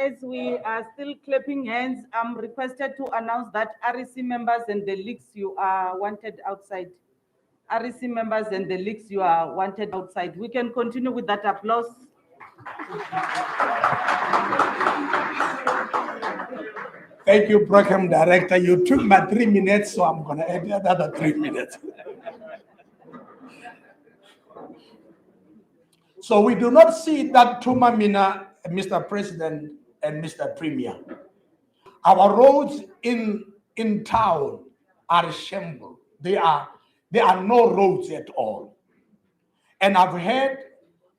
as we are still clapping hands, I'm requested to announce that REC members and the leagues, you are wanted outside. REC members and the leagues, you are wanted outside. We can continue with that applause. Thank you, Program Director. You took my 3 minutes, so I'm going to add another 3 minutes. So we do not see that Tumamina, Mr. President and Mr. Premier. Our roads in town are shambled. There are no roads at all. And I've heard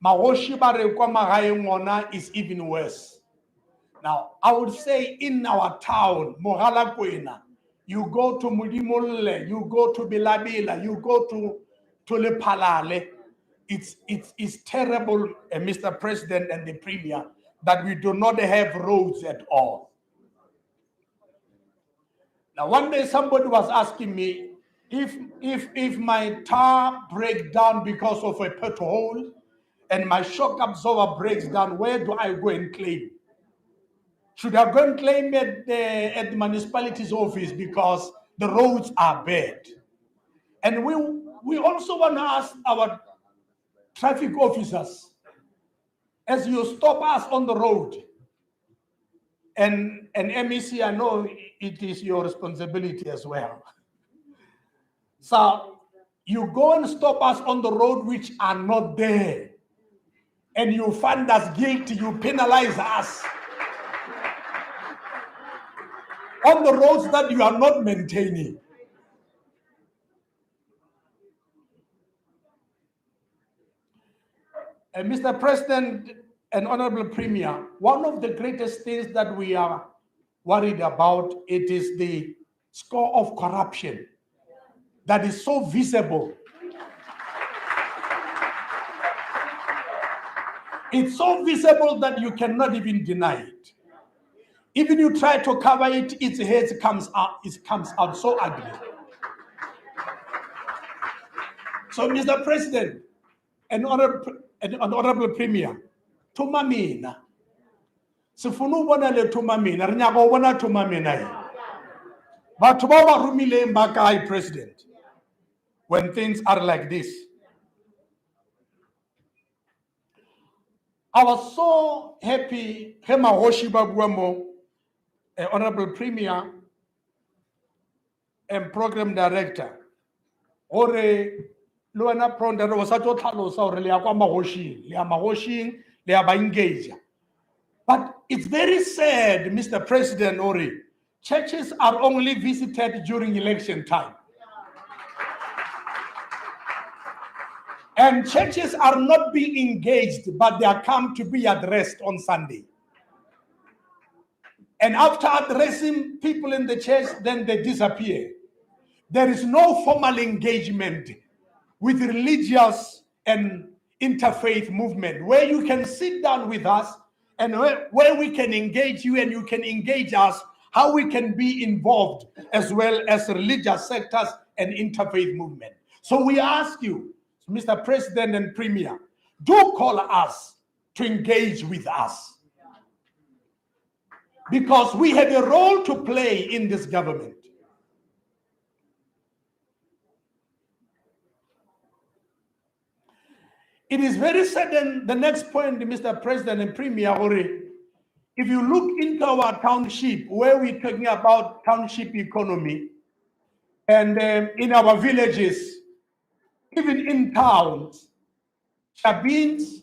Mahoshiba is even worse. Now, I would say in our town, Mogalakwena, you go to Mudimole, you go to Bilabila, you go to Lepalale. It's terrible, Mr. President and the Premier, that we do not have roads at all. Now, one day somebody was asking me if my tire breaks down because of a pothole and my shock absorber breaks down, where do I go and claim? Should I go and claim at the municipality's office because the roads are bad? And we also want to ask our traffic officers, as you stop us on the road, and MEC, I know it is your responsibility as well. So you go and stop us on the road which are not there, and you find us guilty, you penalize us on the roads that you are not maintaining. Mr. President and Honorable Premier, one of the greatest things that we are worried about, it is the score of corruption that is so visible. It's so visible that you cannot even deny it. Even you try to cover it, its head comes out so ugly. So, Mr. President and Honorable Premier, Tumamina, sifunu bona le Tumamina, re nyaka bona Tumamina. Batho ba ba rumileng ba kae, President, when things are like this? I was so happy, Hema Hoshiba Buamo, Honorable Premier and Program Director, Ore Luana Pronda was a total so engage. But it's very sad, Mr. President Ore, churches are only visited during election time. And churches are not being engaged, but they are come to be addressed on Sunday. And after addressing people in the church, then they disappear. There is no formal engagement with religious and interfaith movement where you can sit down with us and where we can engage you and you can engage us, how we can be involved as well as religious sectors and interfaith movement. So we ask you, Mr. President and Premier, do call us to engage with us, because we have a role to play in this government. It is very sudden. The next point, Mr. President and Premier, if you look into our township, where we're talking about township economy, and in our villages, even in towns, shabins,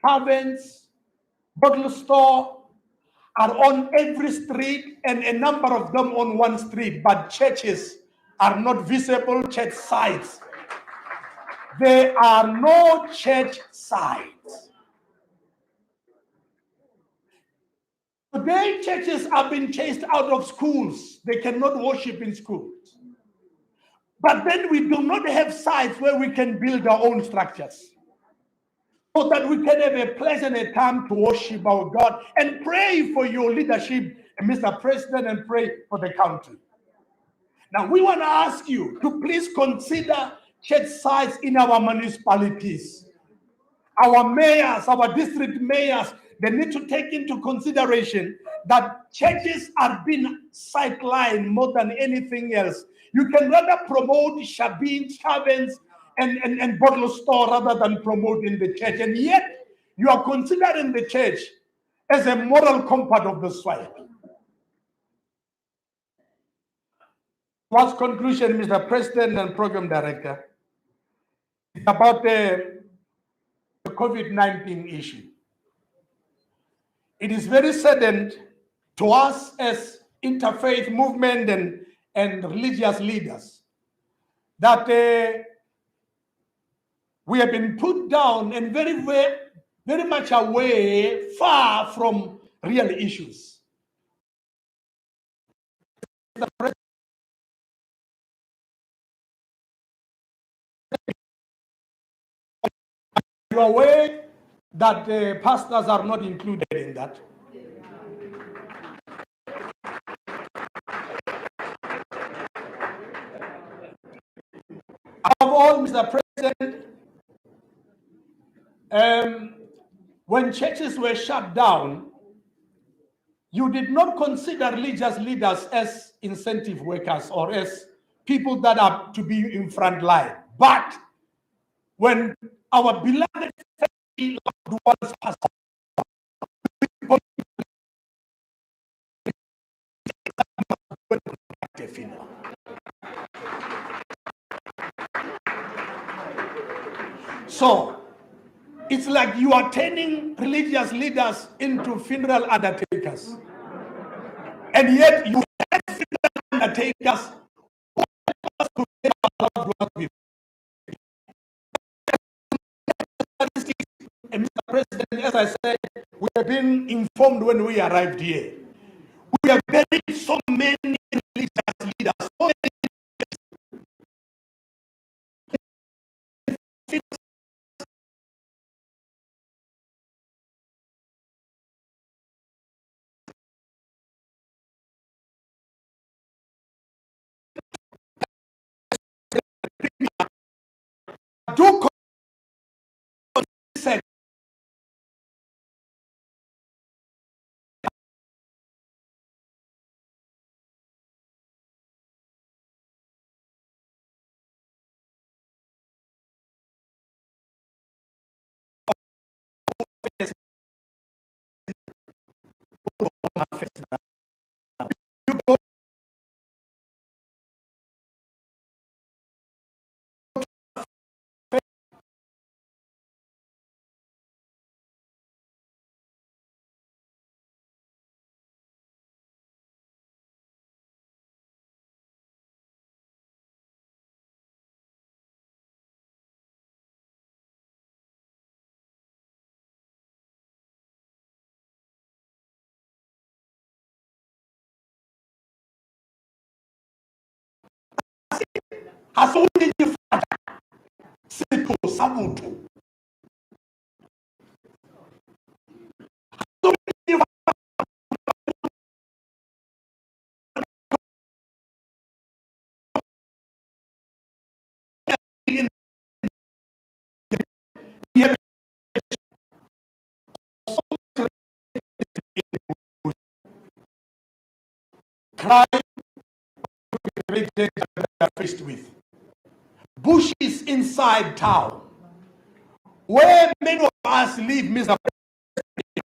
taverns, bottle store are on every street, and a number of them on one street, but churches are not visible church sites. There are no church sites. Today, churches have been chased out of schools. They cannot worship in schools. But then we do not have sites where we can build our own structures, so that we can have a place and a time to worship our God and pray for your leadership, Mr. President, and pray for the country. Now, we want to ask you to please consider church sites in our municipalities. Our mayors, our district mayors, they need to take into consideration that churches are being sidelined more than anything else. You can rather promote shabin, taverns, and bottle store rather than promoting the church. And yet, you are considering the church as a moral compass of the soil. What's conclusion, Mr. President and Program Director, about the COVID-19 issue? It is very saddened to us as interfaith movement and religious leaders that we have been put down and very much away, far from real issues. You are aware that pastors are not included in that. Above all, Mr. President, when churches were shut down, you did not consider religious leaders as incentive workers or as people that are to be in front line. But when our beloved family loved ones passed so it's like you are turning religious leaders into funeral undertakers. And yet you have funeral undertakers who are to get our loved ones with. And Mr. President, as I said, we have been informed when we arrived here. We have buried so many religious leaders, so many do consent. Asuli fata sipo sabutu. Crime faced with bushes inside town, where many of us live, Mr.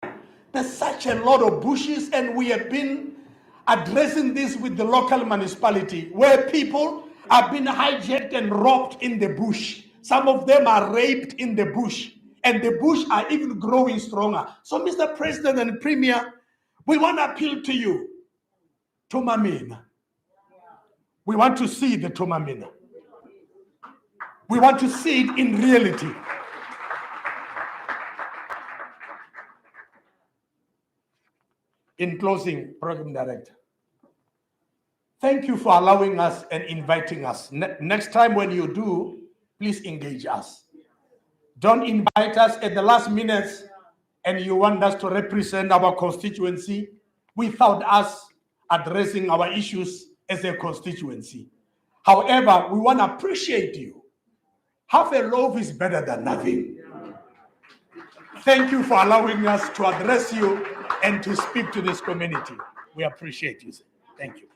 President. There's such a lot of bushes, and we have been addressing this with the local municipality, where people have been hijacked and robbed in the bush. Some of them are raped in the bush, and the bush are even growing stronger. So, Mr. President and Premier, we want to appeal to you, Tomamina. We want to see the Tomamina. We want to see it in reality. In closing, Program Director, thank you for allowing us and inviting us. Next time when you do, please engage us. Don't invite us at the last minute and you want us to represent our constituency without us addressing our issues as a constituency. However, we want to appreciate you. Half a loaf is better than nothing. Thank you for allowing us to address you and to speak to this community. We appreciate you, sir. Thank you.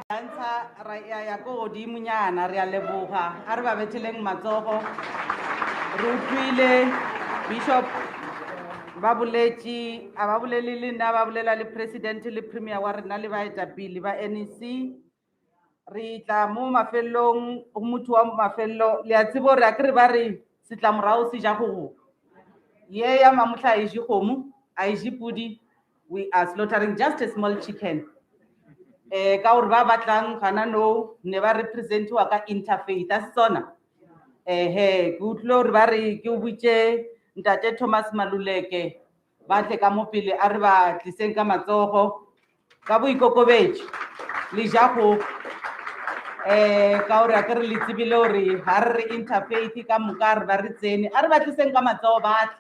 Dansa ya go godimonyana re a leboga a re ba betheleng matsogo re utlwile bishop ba boletše a ba bolele le nna ba bolela le president le premier wa rena le baetapele ba NEC re tla mo mafelong go motho wa mafelo le a tsebo re a ke re ba re setlamorago se ja kgogo ye ya mamotlha a eje kgomo a eje pudi we are slaughtering just a small chicken ka gore ba batlang gana no ne ba representiwa ka interfaith a se tsona ke utlwile gore ba re ke o botse ntate Thomas Maluleke ba tle ka mo pele a re ba tliseng ka matsogo ka boikokobetso le ja kgogo ka gore a ke re le tsebile gore ga re re interfaith ka moka re ba re tsene a re ba tliseng ka matsogo batle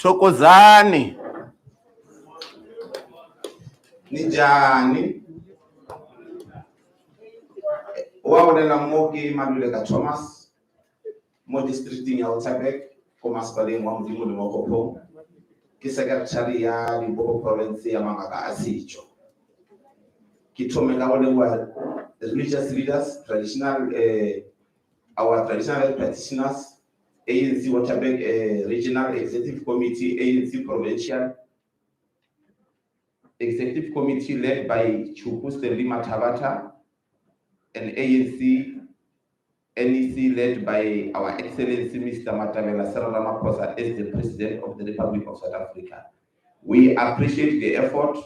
Thokozani Nijani Wawolela Moki Maluleka Thomas mo districting ya Otabek ko masipaleng wa Modimo le Mokopo ke secretary ya Limpopo province ya Mangaka a Setšo ke thome ka go leboga religious leaders our traditional practitioners ANC Waterberg Regional Executive Committee, ANC Provincial Executive Committee led by Chuku Stanley Matabata, and ANC NEC led by our Excellency Mr. Matamela Cyril Ramaphosa as the President of the Republic of South Africa. We appreciate the effort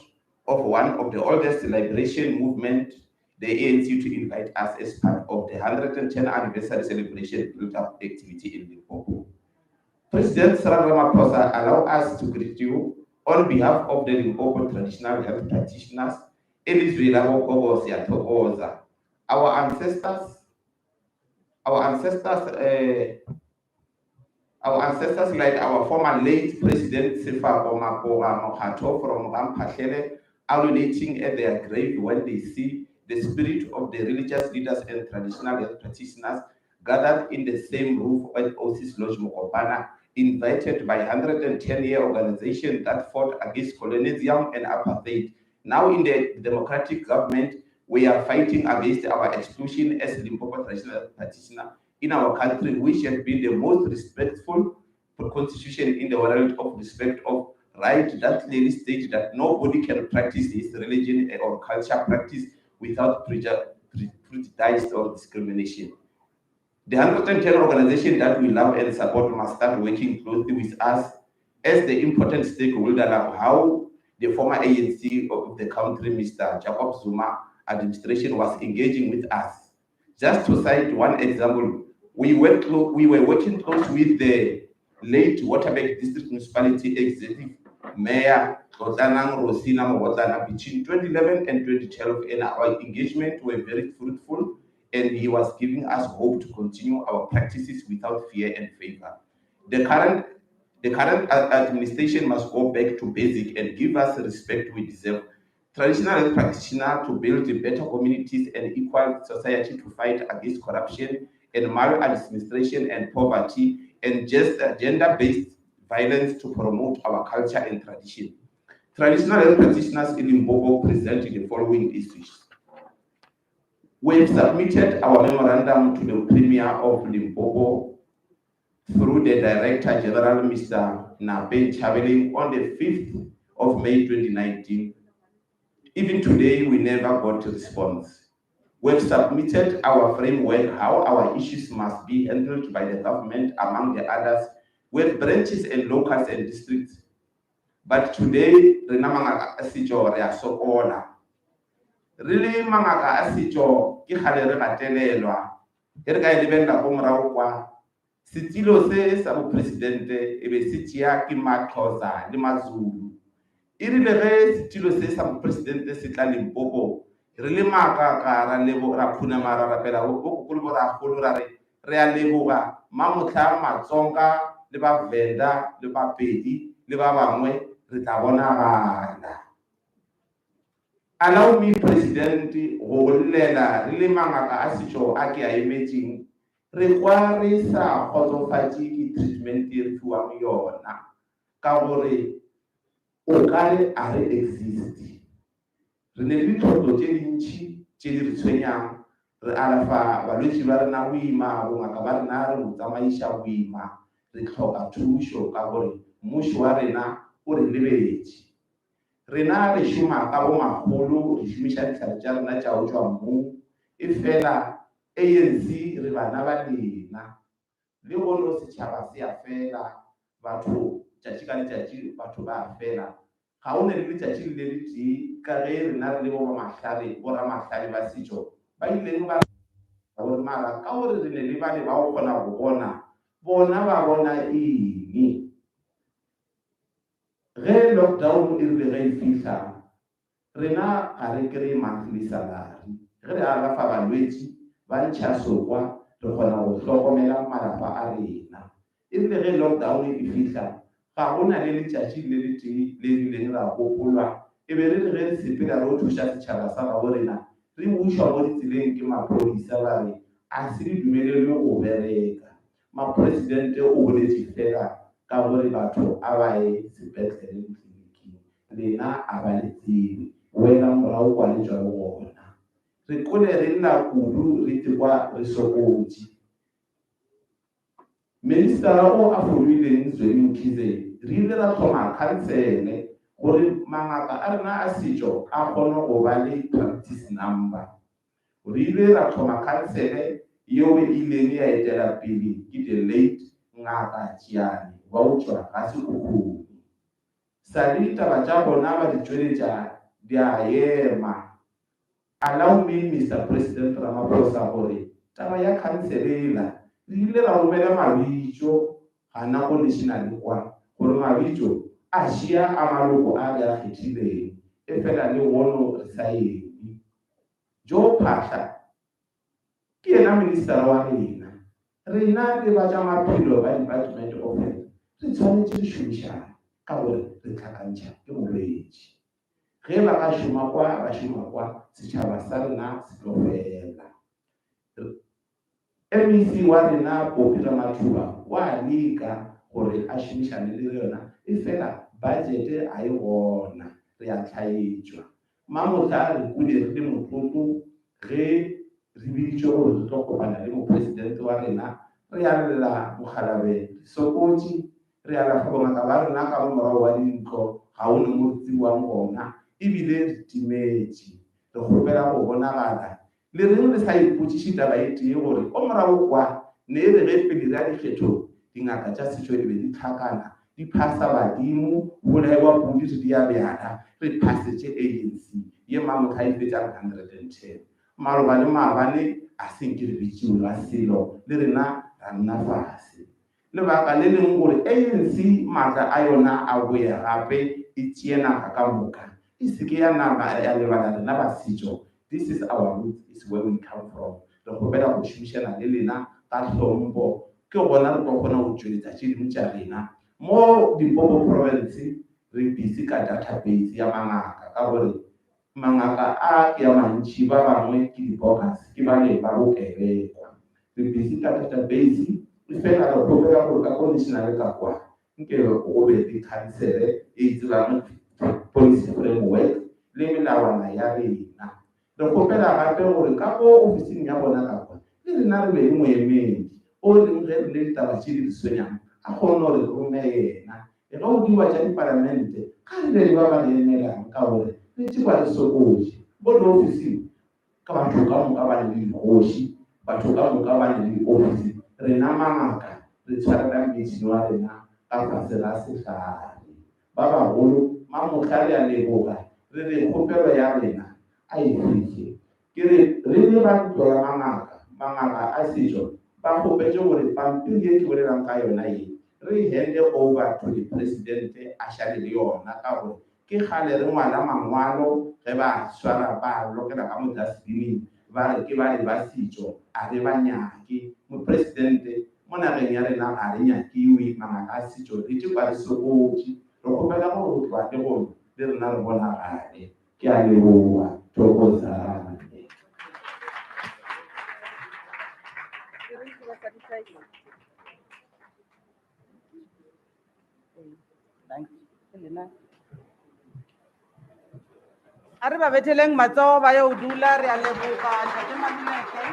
of one of the oldest liberation movement, the ANC, to invite us as part of the 110th anniversary celebration build-up activity in Limpopo. President Cyril Ramaphosa, allow us to greet you on behalf of the Limpopo traditional health practitioners, our ancestors like our former late President Sifako Makora Mohato from Rampashele, ululating at their grave when they see the spirit of the religious leaders and traditional health practitioners gathered in the same roof at Osis Lodge Mokopana, invited by 110-year organization that fought against colonialism and apartheid. Now in the democratic government, we are fighting against our exclusion as Limpopo traditional health practitioner in our country, which has been the most respectful constitution in the world of respect of right, that clearly states that nobody can practice his religion or culture practice without prejudice or discrimination. The 110 organizations that we love and support must start working closely with us as the important stakeholder of how the former ANC of the country, Mr. Jacob Zuma administration, was engaging with us. Just to cite one example, we were working close with the late Waterberg District Municipality Executive Mayor Rosina Mogotlana between 2011 and 2012, and our engagement were very fruitful, and he was giving us hope to continue our practices without fear and favor. The current administration must go back to basic and give us the respect we deserve. Traditional health practitioner to build better communities and equal society to fight against corruption and maladministration and poverty, and just gender-based violence to promote our culture and tradition. Traditional health practitioners in Limpopo present the following issues. We have submitted our memorandum to the Premier of Limpopo through the Director General, Mr. Nape Chabeling, on the 5th of May 2019. Even today, we never got a response. We've submitted our framework, how our issues must be handled by the government, among the others, with branches and locals and districts. But today, Renamanga Asijo Reasokola. Really, Manga Asijo, Kihale Ratelelwa, Erga Libenda Homraukwa, Sitilo says, our president, Ebe Sitia Kimatoza, Limazulu. Irile Sitilo says, our president, Sitla Limpopo. Really maka ka lebo ra phuna mara ra pela go go ra go ra re a leboga mamotla matsonga le ba Venda le ba Pedi le ba bangwe re tla bonagala. Allow me, President, go llela re le mangaka a setšo a ke a emetseng re kwa re sa kgotsofatše ke treatment e re fiwang yona ka gore o kare a re exist. Re ne le ditlhoko tse dintšhi tše di re tshwenyang, re alafa balwetši ba rena boima, bongaka ba rena re go tsamaiša boima, re tlhoka thušo ka gore mmušo wa rena o re lebeletše. Rena re šoma ka bomakgolo, re šomiša ditlhare tša rena tša go tšwa mmu, e fela ANC re bana ba lena. Le gono setšhaba se a fela, batho tšatši ka letšatši batho ba a fela. Ga o ne le letšatši le le tee ka ge rena re le boramahlale ba setšo ba ileng ba gore mara ka gore re ne le bane ba go kgona go bona ba bona eng. Ge lockdown e rile ge e fihla rena ga re kry monthly salary, ge re alafa balwetši ba ntšha sokwa re kgona go hlokomela malapa a rena. E rile ge lockdown e fihla ga gona le letšatši le le tee le rileng ra gopolwa, e be re ge re sepela re o thuša setšhaba sa gago rena re bušwa mo ditseleng ke maphodisa ba re a se di dumelelwe go bereka. Mapresidente o boletše fela ka gore batho a ba ye sepetlele ditleliniking, lena a ba le tsebe wena morago kwa le tšwa le gona. Re kole re nna kudu re tekwa re sokotše. Minister o a folileng Zweli Mkhize re ile ra tlhoma khansele gore mangaka a rena a setšo a kgone go ba le practice number. Re ile ra tlhoma khansele yeo e ileng ya etela pele ke the late Ngaka Tšiane ba o tšwa ga sekhukhune. Sale taba tša bona ba di tšweletša di a ema. Allow me, Mr. President Ramaphosa, gore taba ya khanselela re ile ra romela mabitso gana go national kwa gore mabitso a šia a maloko a re a kgethileng, e fela le gono re sa eme. Jo Phaahla ke yena minister wa rena, rena le ba tša maphelo ba Department of Health re tshwanetse re šomišana ka gore re tlhakantšha ke bolwetši. Ge ba ka šoma kwa setšhaba sa rena se tlo fela. MEC wa rena Popila Mathuba wa leka gore a šomišane le yona, e fela budget a e gona, re a tlhaetšwa. Mamotla re kude re le motlotlo ge re biditšwe gore re tlo kopana le mopresidente wa rena re a lla mokgalabe sokotse re a la fa bongaka ba rena ka mo morago wa dintlo ga o ne mo re tsiwang gona ebile re timetše re kgopela go bonagala le reng re sa ipotšiše taba e tee gore o morago kwa ne re ge pele ra dikgetho dingaka tša setšo e be di tlhakana di phasa badimo bolaiwa pudi re di a bjana re phasetše ANC ye mamotho a ifetšang 110 maloba le maabane a senke re bitšiwe ga selo le rena ra nna fase lebaka le leng gore ANC maatla a yona a boya gape e tšee naga ka moka e seke ya nama ya lebala rena ba setšo. This is our root, is where we come from. Re kgopela go šomišana le lena ka hlompo ke gona re tlo kgona go tšweletša tše dingwe tša rena mo Limpopo province re busy ka database ya mangaka ka gore mangaka a ya mantši ba bangwe ke di-bogus ke ba le ba bokebekwa re busy ka database e fela re kgopela gore ka conditional ka kwa nke go be di-councile e itsebang policy framework le melawana ya rena re kgopela gape gore ka mo ofising ya bona ka kwa le rena re be le moemedi o reng ge re le ditaba tše di re tshwenyang a kgone gore re rome yena e ga o diwa tša dipalamente ka re ba ba le emelang ka gore le tšewa le sokotše bo di-officing ka batho ka moka ba le dikgoši batho ka moka ba le di-office rena mangaka re tshwarela metšhini wa rena ka fase ga sehlare ba bagolo mamotla re a leboga re re kgopelo ya rena a e fitlhe ke re le ba ntlo ya mangaka a setšo ba kgopetše gore pampiri ye ke bolelang ka yona ye re hand over to the president a šale le yona ka gore ke kgale re ngwala mangwalo ge ba swara ba lokela ka modustbining ba re ke ba le ba setšo a re ba nyake mopresidente mo nageng ya rena ga re nyakiwe mangaka a setšo re tšewa re sokotše re kgopela gore go tloa le gone le rena re bonagale ke a leboa tokozane. A re ba betheleng matsogo ba yo dula re a leboga ntate Maluleke.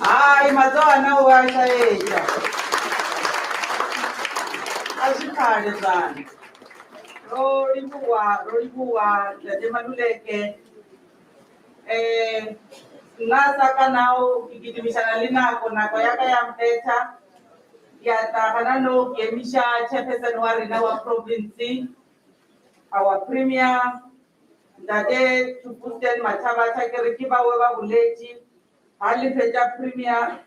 Ai matsogo ana o a shaetša a se khale tsana ro libuwa ntate Maluleke nna sa ka nao ke kidimishana le nako ya ka ya mphetha ya tla gana no ke emisha chairperson wa rena wa province our premier ntate Tupusten Mathabata ke re ke ba we ba boletši ha le fetša premier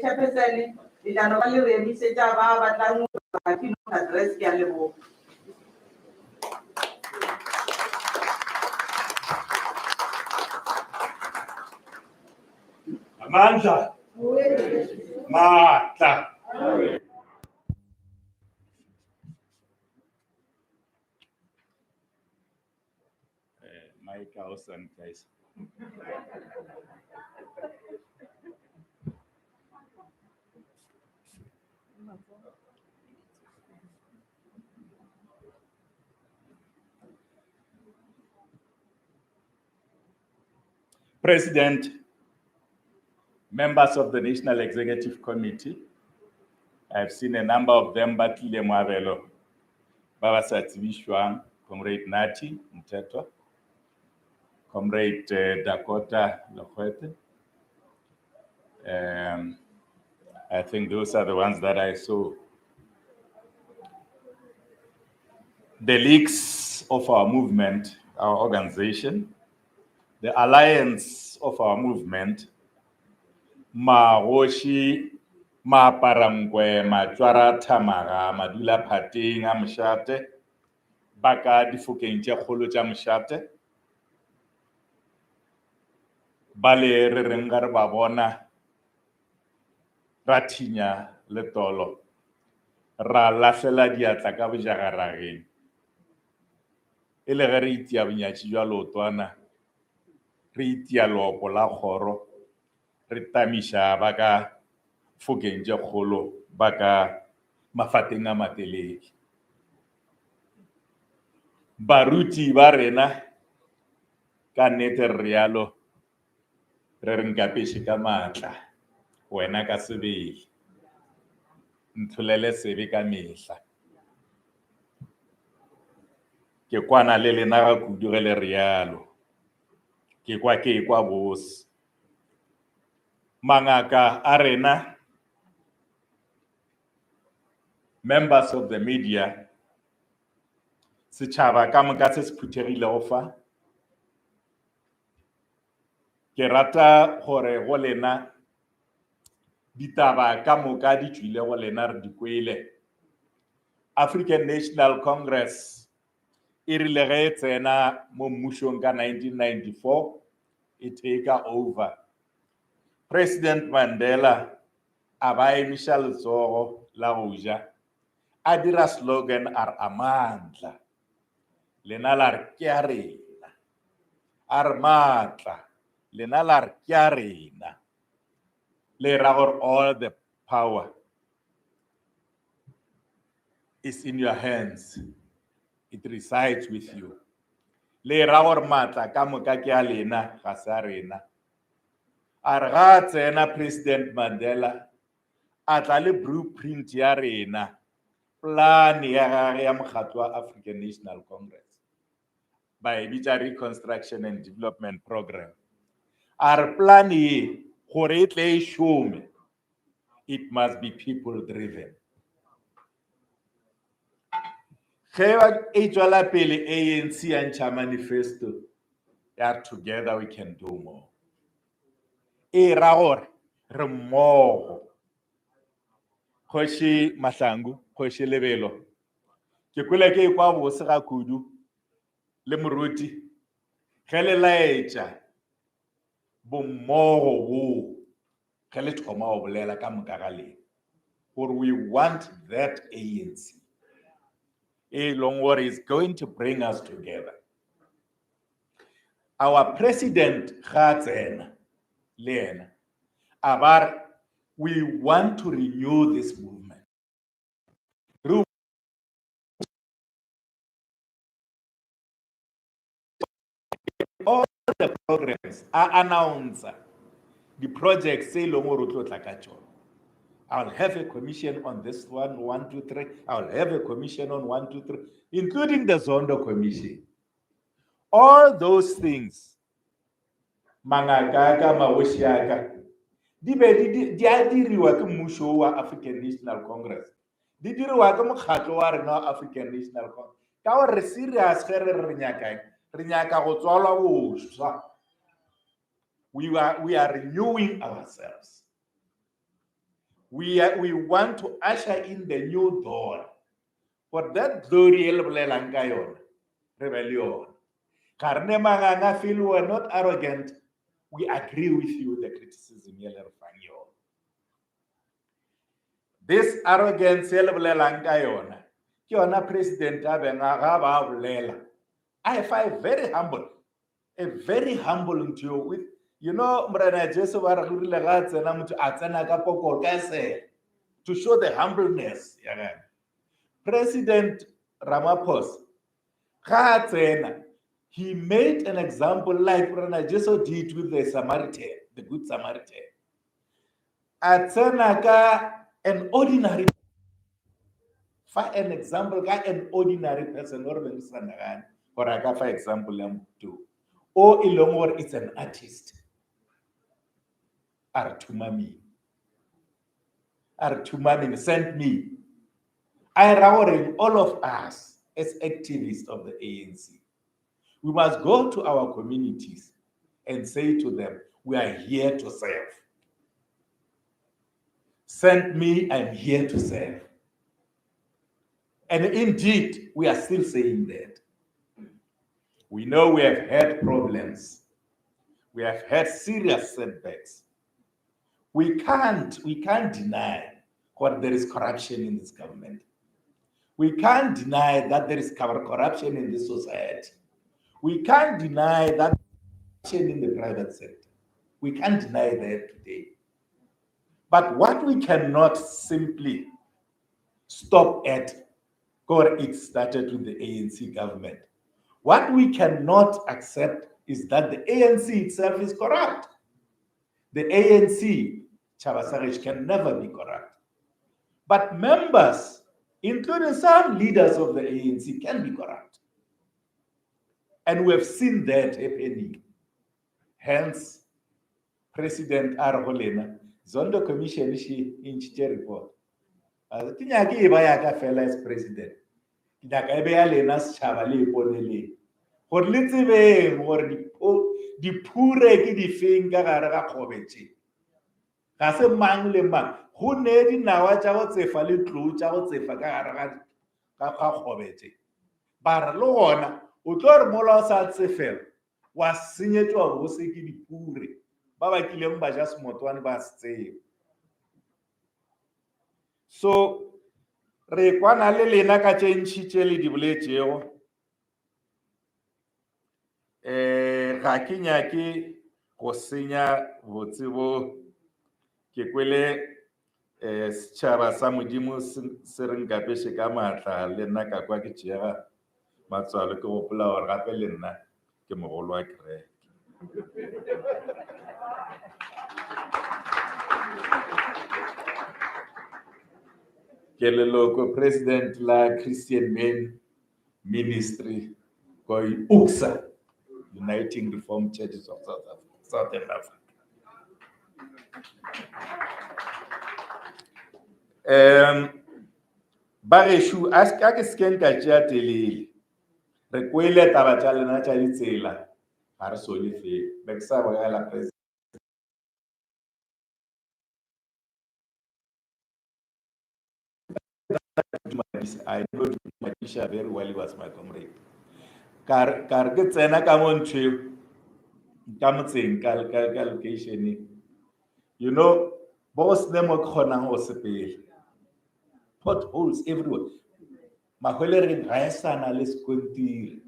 chairperson le tla no ba le re emišetša ba batlang ba ke no address ke a leboga. Amandla. Matla. Mike Hausen, guys. President, members of the National Executive Committee, I've seen a number of them, Batlile Mwabelo, Baba Satsibishwang, Comrade Nati Mteto, Comrade Dakota Lokwete. I think those are the ones that I saw. The leaks of our movement, our organization, the alliance of our movement, Maroshi, Maparangwe, Machwara Tamaga, Madula Pating, Amshate, Baka Difukeng Kholo Jamshate, Bale Rengar Babona, Ratinya Letolo, Ra Lasela Diatlaka Vijagaragin, Elegariti Avinyachi Lotwana, Ritia Lopola Horo. Ritamisha baka Fugenja Kholo baka mafateng a matelele. Baruti ba rena ka nnete re rialo re re nkapeše ka maatla wena ka sebele ntholele sebe ka mehla ke kwana le lena ga kudu ge le rialo ke kwa bose mangaka a rena members of the media setšhaba ka moka se se phuthegilego fa ke rata gore go lena ditaba ka moka di tswile go lena re di kwele. African National Congress e rile ge e tsena mo mmušong ka 1994 e take over. President Mandela a ba emiša letsogo la go ja a dira slogan a re amandla lena la re ke a rena a re maatla lena la re ke a rena le ra gore all the power is in your hands, it resides with you. Le ra gore maatla ka moka ke a lena ga se a rena a re ga tsena President Mandela a tla le blueprint ya rena plan ya gage ya mokgatlo wa African National Congress ba e bitša Reconstruction and Development Program a re plan ye gore e tle e šome it must be people driven. Ge e tswela pele ANC ya ntšha manifesto ya together we can do more e ra gore re mmogo Kgoši Mahlangu Kgoši Lebelo ke kwele ke kwa bose ga kudu le moruti ge le laetša bommogo bo ge le thoma go bolela ka moka ga lena gore we want that ANC e leng gore is going to bring us together. Our president ga tsena le ena a ba re we want to renew this movement. All the programs are announced. The projects say I'll have a commission on this one, 1, 2, 3. I'll have a commission on 1, 2, 3, including the Zondo Commission. All those things, mangaka mawoshiaka, di a diriwa ke mmušo wa African National Congress. Di diriwa ke mokgatlo wa rena wa African National Congress. Ka gore re serious ge re nyaka go tswalwa boswa. We are renewing ourselves. We want to usher in the new dawn. For that glory rebellion. Karne manganga feel we are not arrogant. We agree with you the criticism. This arrogance President I find very humble. A very humble into you with to show the humbleness. President Ramaphosa, he made an example like Jesu did with the Samaritan, the Good Samaritan. An ordinary, for an example, an ordinary person, or for example, or Ilongor is an artist. Artumami sent me. I reward all of us as activists of the ANC. We must go to our communities and say to them, we are here to serve. Send me, I'm here to serve. And indeed, we are still saying that. We know we have had problems. We have had serious setbacks. We can't deny that there is corruption in this government. We can't deny that there is corruption in this society. We can't deny that corruption in the private sector. We can't deny that today. But what we cannot simply stop at, or it started with the ANC government. What we cannot accept is that the ANC itself is corrupt. The ANC, Chabasarish, can never be corrupt. But members, including some leaders of the ANC, can be corrupt. And we have seen that happening. Hence, President Arholena, Zondo Commission, she in report. As president, gore le tsebeng gore diphure ke difeng ka gare ga kgobetše ga se mang le mang go ne dinawa tša go tsefa le tlou tša go tsefa ka gare ga kgobetše ba re le gona o tlo re mola o sa tsefela wa senyetšwa go se ke diphure ba ba kileng ba ja semotwane ba se tseba. So re kwana le lena ka tše ntšhi tše le di boletšego. Ga ke nyake go senya botse bo ke kwele setšhaba sa modimo se re nkapeše ka maatla le nna ka kwa ke tšeega matswalo ke gopola gore gape le nna ke mogolo wa kereke. Ke leloko president la Christian Main Ministry ko UCSA, Uniting Reformed Churches of Southern Africa. Bareshu aska ke sken ka tšea telele re kwele taba tša lena tša ditsela ga re sole fe be ke sa go ya la president. I know Madisha very well, he was my comrade. Car ke tsena ka mo ntšhwe ka motseng ka location. You know, boss them o kgonang go sepele. Potholes everywhere. Mahole re ga esana le skontiri.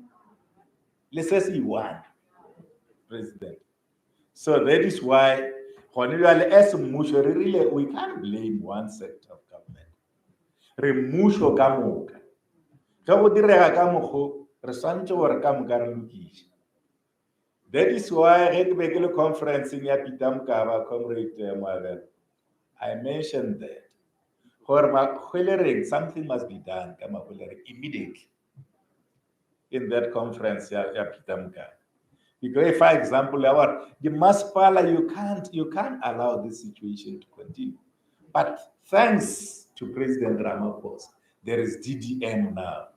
Le se se one president. So that is why as we can't blame one sector of government. Remusho ka moka. Ka go direga ka mogo re swantse gore ka moka re lokiše. That is why at the conference in Yapitamkava, Comrade Moabel, I mentioned that something must be done immediately in that conference Yapitamkava. Because, for example, the Maspala, you can't allow this situation to continue. But thanks to President Ramaphosa, there is DDM now.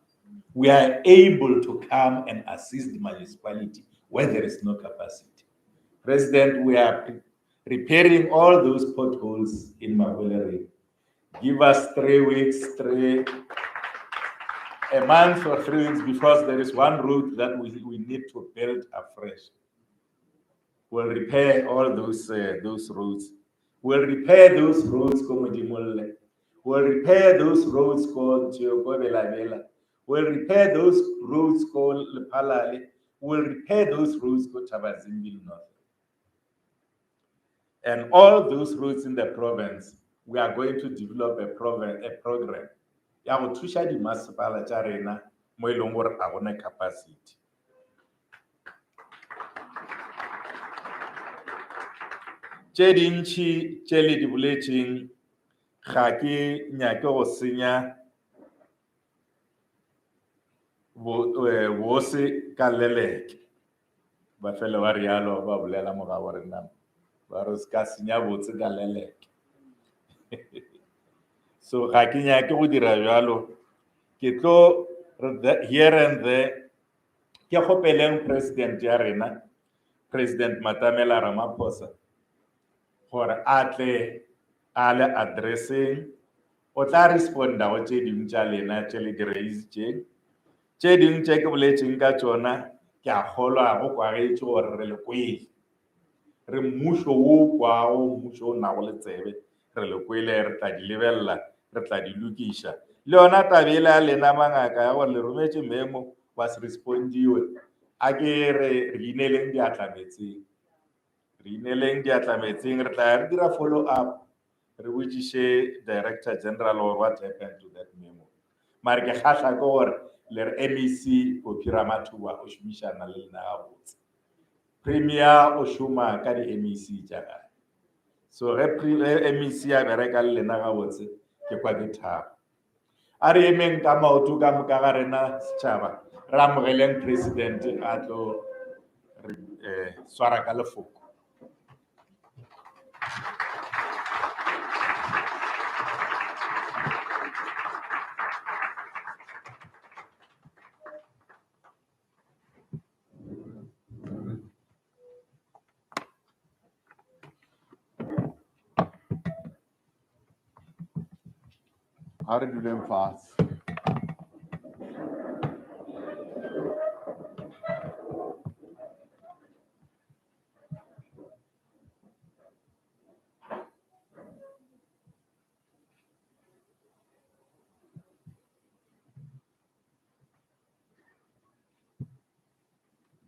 We are able to come and assist the municipality where there is no capacity. President, we are repairing all those potholes in Maguelere. Give us 3 weeks, a month or 3 weeks, because there is one route that we need to build afresh. We'll repair all those roads. We'll repair those roads called We'll repair those roads called Chiokobela. We'll repair those roads called Lepalale. We'll repair those roads called Chabazimbil North. And all those roads in the province, we are going to develop a program. Ya go thusha di masepala tša rena mo ileng gore a gona capacity. Tše dintšhi tše le di boletšeng ga ke nyake go senya bose ka leleke. Ba fela ba rialo ba bolela moga wa rena ba re se ka senya botse ka leleke. So ga ke nyake go dira jalo ke tlo here and there ke kgopeleng president ya rena President Matamela Ramaphosa gore a tle a le addressing o tla responda go tše dingwe tša lena tše le di raisitseng tše dingwe tše ke boletšeng ka tšona ke a kgolwa go kwagetše gore re le kwele re mmušo wo kwago mmušo o nago le tsebe re le kwele re tla di lebelela re tla di lokiša le yona tabele ya lena mangaka ya gore le rometše memo wa se respondiwe a ke re ineleng diatlametseng re tla re dira follow up re botšiše Director General or what happened to that memo. Mare ke kgahla ke gore le re MEC Pophi Ramathuba o šomišana le lena gabotse. Premier o šoma ka di MEC tša gae. So ge MEC a bereka le lena gabotse ke kwa ke thaba. A re emeng ka maoto ka moka ga rena setšhaba re amogeleng president a tlo re swara ka lefoko. How do them fast?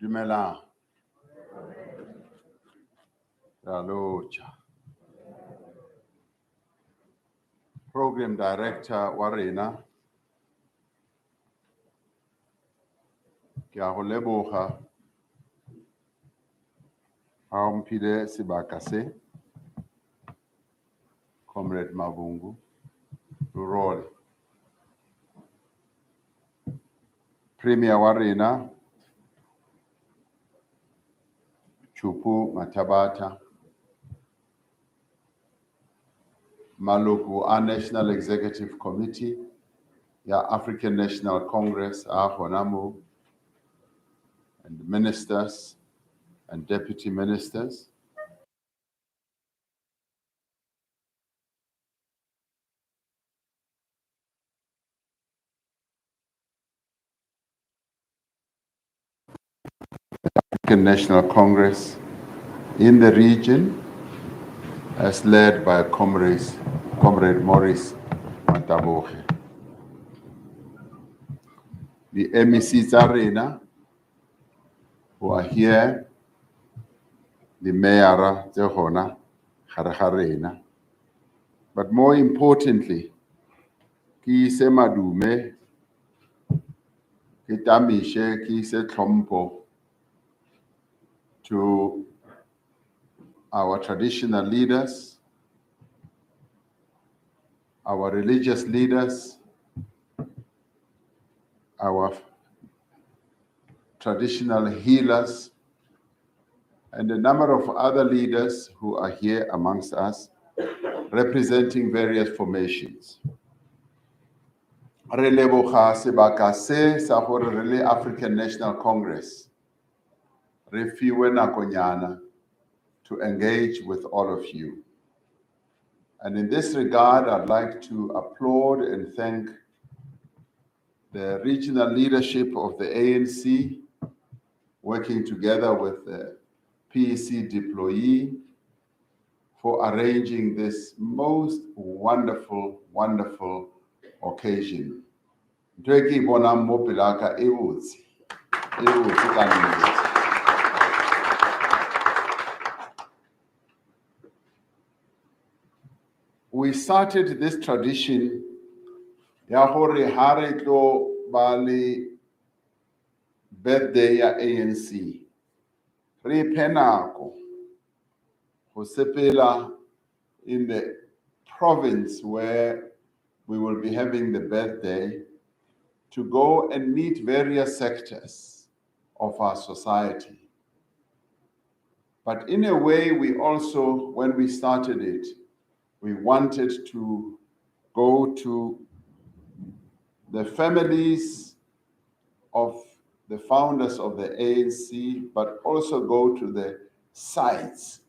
Dumelang. Ralocha. Program Director Warena. Ke a go leboga ga o mphile sebaka se, Comrade Mabungu Lurole. Premier wa rena Chupu Matabata, maloko a National Executive Committee ya African National Congress a gona mo, and ministers and deputy ministers. African National Congress in the region, as led by Comrade Maurice Mataboge. The MECs arena who are here, the mayor Zehona Haraharena. But more importantly, ki se madume, ki tamishe, ki se tlhompo to our traditional leaders, our religious leaders, our traditional healers, and a number of other leaders who are here amongst us, representing various formations. Re leboga sebaka se sa gore re le African National Congress re fiwe nakonyana to engage with all of you. And in this regard, I'd like to applaud and thank the regional leadership of the ANC, working together with the PEC deployee, for arranging this most wonderful, wonderful occasion. We started this tradition ya hore hare tlo bali birthday ya ANC. Re penako ho sepela in the province where we will be having the birthday, to go and meet various sectors of our society. But in a way, we also, when we started it, we wanted to go to the families of the founders of the ANC, but also go to the sites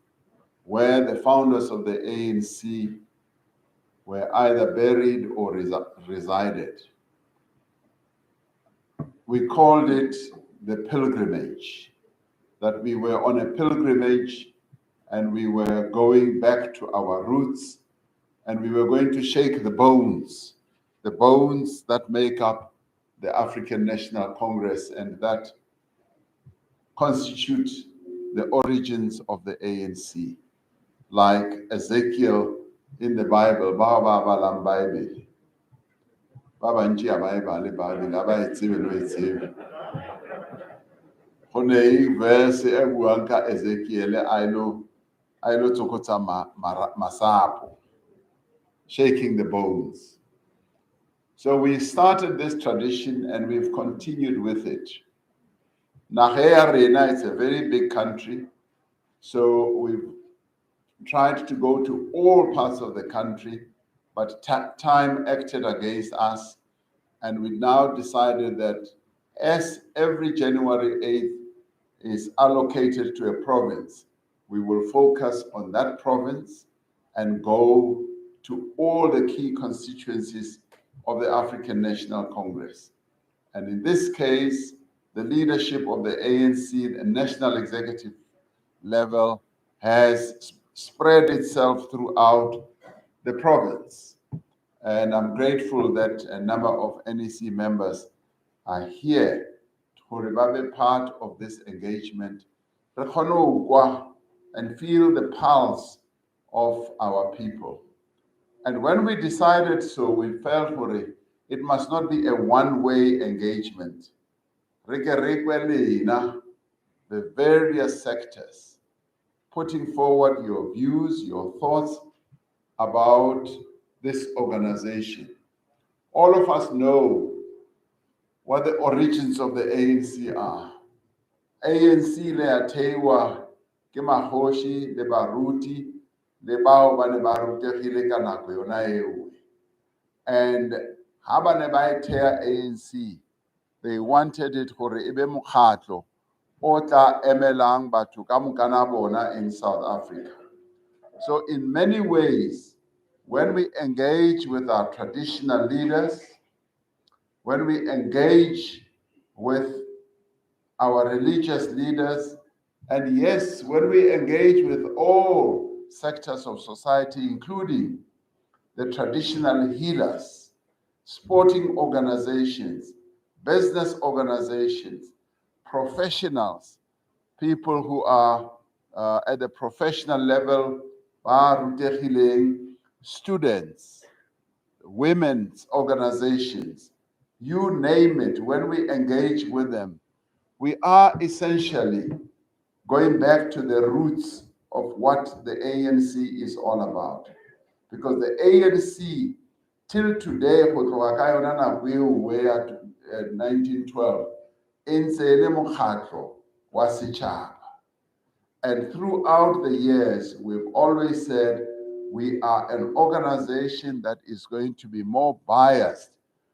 where the founders of the ANC were either buried or resided. We called it the pilgrimage, that we were on a pilgrimage and we were going back to our roots, and we were going to shake the bones that make up the African National Congress and that constitute the origins of the ANC, like Ezekiel in the Bible, ba balang Bible. Ba bantši a ba e bale Bible, ga ba e tsebe no e tsebe. Go ne verse e buang ka Ezekiel a ilo tsokotsa masapo, shaking the bones. So we started this tradition and we've continued with it. Nahea Rena, it's a very big country, so we've tried to go to all parts of the country, but time acted against us, and we now decided that as every January 8th is allocated to a province, we will focus on that province and go to all the key constituencies of the African National Congress. And in this case, the leadership of the ANC, the national executive level, has spread itself throughout the province. And I'm grateful that a number of NEC members are here to be part of this engagement and feel the pulse of our people. And when we decided so, we felt for it must not be a one-way engagement. The various sectors, putting forward your views, your thoughts about this organization. All of us know what the origins of the ANC are. ANC le athewa ke mahoshi le baruti le bao ba ne ba rutegile ka nako yona eo. And ha ba ne ba ethea ANC, they wanted it gore e be mokgatlo o tla emelang batho ka mokana bona in South Africa. So in many ways, when we engage with our traditional leaders, when we engage with our religious leaders, and yes, when we engage with all sectors of society, including the traditional healers, sporting organizations, business organizations, professionals, people who are at the professional level, students, women's organizations, you name it, when we engage with them, we are essentially going back to the roots of what the ANC is all about. Because the ANC, till today, where 1912, and throughout the years, we've always said we are an organization that is going to be more biased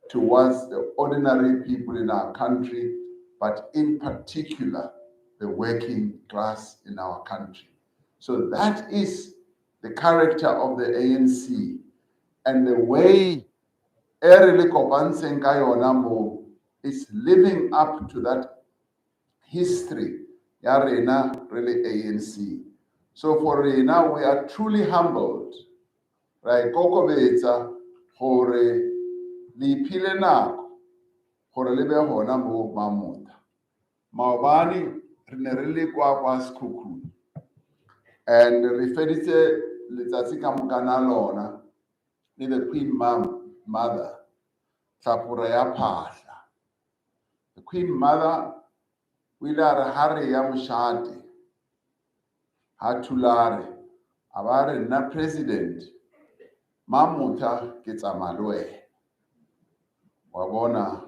towards the ordinary people in our country, but in particular, the working class in our country. So that is the character of the ANC, and the way Erele Kopanseng Kayonamo is living up to that history. Yarena really ANC. So for Rena, we are truly humbled. Right? Koko betsa hore li pile nako hore lebe hona mo mamuta. Maobani rene kwa skukuru. And referite letsatsi ka mokana lona ni the Queen Mother Tlhapura ya phahla. The Queen Mother wila hare ya moshate hatulare abare na president mamuta ke tsamalwe wa bona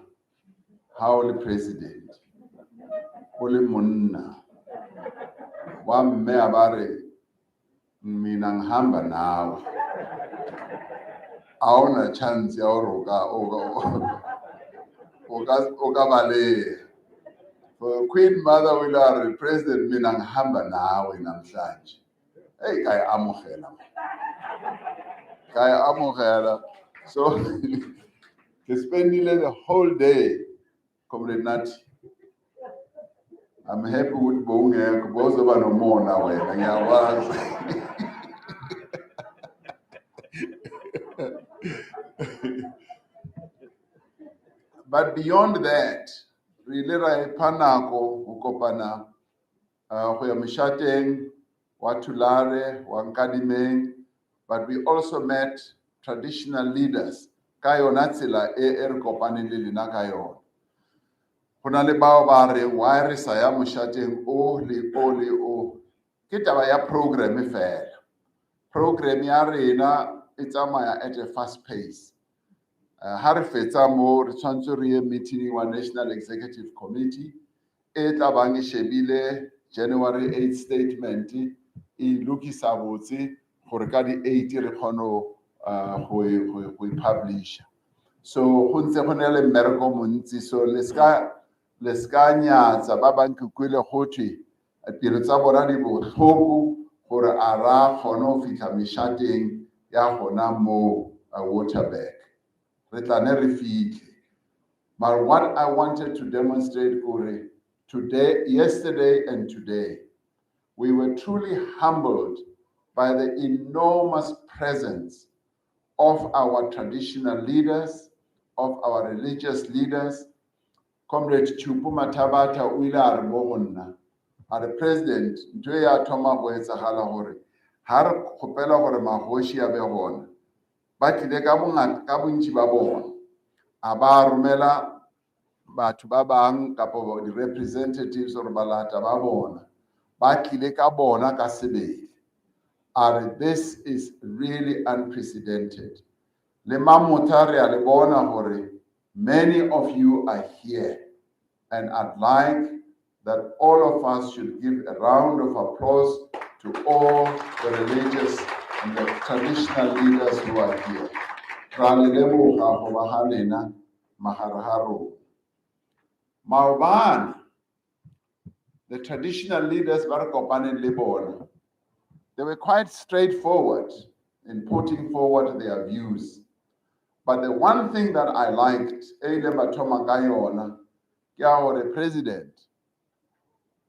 how the president o le monna wa mme abare mina ngihamba nawe awuna chance ya uroka oka bale. For Queen Mother will President mina ngihamba nawe namhlanje. Hey, kaya amukhela. So spendile the whole day Comrade Nathi. I'm happy with Bongek, both of us no more now. But beyond that, really panako ukopana ho ya mishateng wa Thulare wa Nkadimeng but we also met traditional leaders. Ka yona tsela e re kopaneng le lena ka yona. Go na le bao ba re why re sa ya moshateng o le o le o. Ke taba ya program fela. Program ya rena e tsamaya at a fast pace. Ha re fetsa mo re tshwantse re ye meeting wa National Executive Committee e tla bang e shebile January 8 statement e lokisa botse gore ka di 8 re kgone go publish. So go ntse go ne le mmereko montsi, so le ska nyatsa ba bang ke kwele gotwe pelo tsa bona di botlhoko gore a ra kgone go fitlha meshateng ya gona mo Waterberg. Re tla ne re fitlhe. But what I wanted to demonstrate, Kore, today, yesterday and today, we were truly humbled by the enormous presence of our traditional leaders, of our religious leaders. Comrade Chupu Matabata Uila Arbona, our president, Ntoya Toma Boetsagala Hore, Har Kopela Hore Mahoshi Abehona, Bakile ka bontsi ba bona, a ba romela batho ba bang kapo di representatives or balata ba bona ba tlile ka bona ka sebele. This is really unprecedented. Le mamotha re a le bona gore many of you are here, and I'd like that all of us should give a round of applause to all the religious and the traditional leaders who are here. Ra le leboga go ba ga lena magare ga rona. Maobane, the traditional leaders Barakopane Libona, they were quite straightforward in putting forward their views. But the one thing that I liked, the president,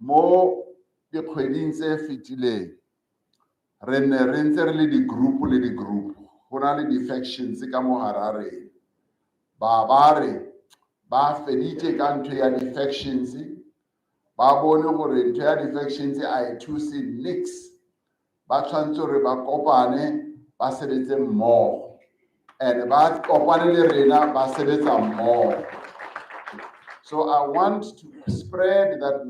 more the Quedinse Fitile, Renner the group, Honali defections, Sikamo Harare, Barbare, ba fedite ka ntho ya defections ba bone gore ntho ya defections a e thuse nix ba tshwantse re ba kopane ba sebetse mmogo and ba kopane le rena ba sebetsa mmogo. So I want to spread that